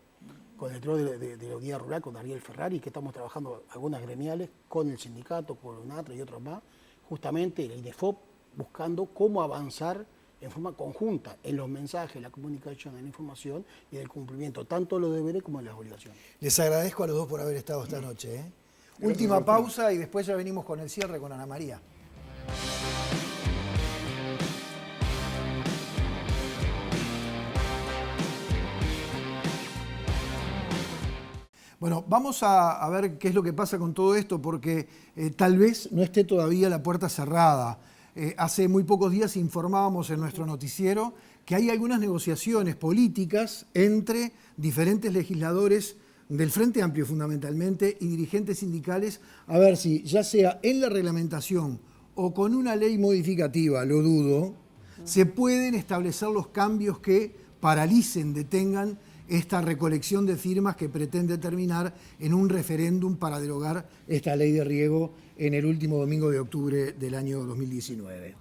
con el director de la Unidad Rural, con Ariel Ferrari, que estamos trabajando algunas gremiales con el sindicato, con UNATRA y otros más, justamente el INEFOP, buscando cómo avanzar en forma conjunta en los mensajes, la comunicación, en la información y en el cumplimiento, tanto de los deberes como de las obligaciones. Les agradezco a los 2 por haber estado esta noche. Última pausa y después ya venimos con el cierre con Ana María. Bueno, vamos a ver qué es lo que pasa con todo esto, porque tal vez no esté todavía la puerta cerrada. Hace muy pocos días informábamos en nuestro noticiero que hay algunas negociaciones políticas entre diferentes legisladores del Frente Amplio fundamentalmente y dirigentes sindicales, a ver si ya sea en la reglamentación o con una ley modificativa, lo dudo, se pueden establecer los cambios que paralicen, detengan esta recolección de firmas que pretende terminar en un referéndum para derogar esta ley de riego en el último domingo de octubre del año 2019.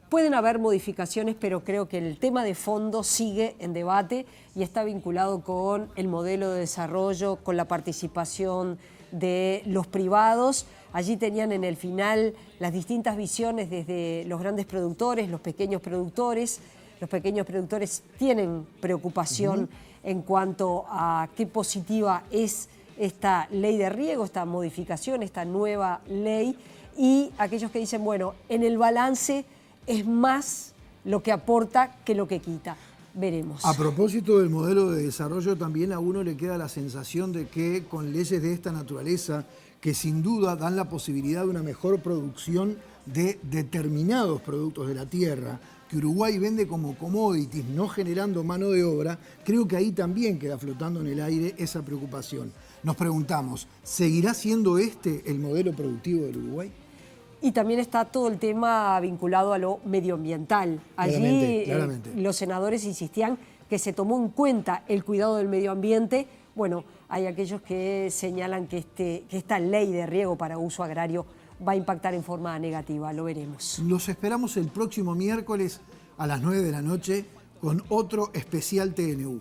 Pueden haber modificaciones, pero creo que el tema de fondo sigue en debate y está vinculado con el modelo de desarrollo, con la participación de los privados. Allí tenían en el final las distintas visiones desde los grandes productores, los pequeños productores. Los pequeños productores tienen preocupación en cuanto a qué positiva es esta ley de riego, esta modificación, esta nueva ley, y aquellos que dicen, bueno, en el balance es más lo que aporta que lo que quita. Veremos. A propósito del modelo de desarrollo, también a uno le queda la sensación de que con leyes de esta naturaleza, que sin duda dan la posibilidad de una mejor producción de determinados productos de la tierra, que Uruguay vende como commodities, no generando mano de obra, creo que ahí también queda flotando en el aire esa preocupación. Nos preguntamos, ¿seguirá siendo este el modelo productivo del Uruguay? Y también está todo el tema vinculado a lo medioambiental. Allí claramente. Los senadores insistían que se tomó en cuenta el cuidado del medio ambiente. Bueno, hay aquellos que señalan que esta ley de riego para uso agrario va a impactar en forma negativa, lo veremos. Los esperamos el próximo miércoles a las 9 de la noche con otro especial TNU.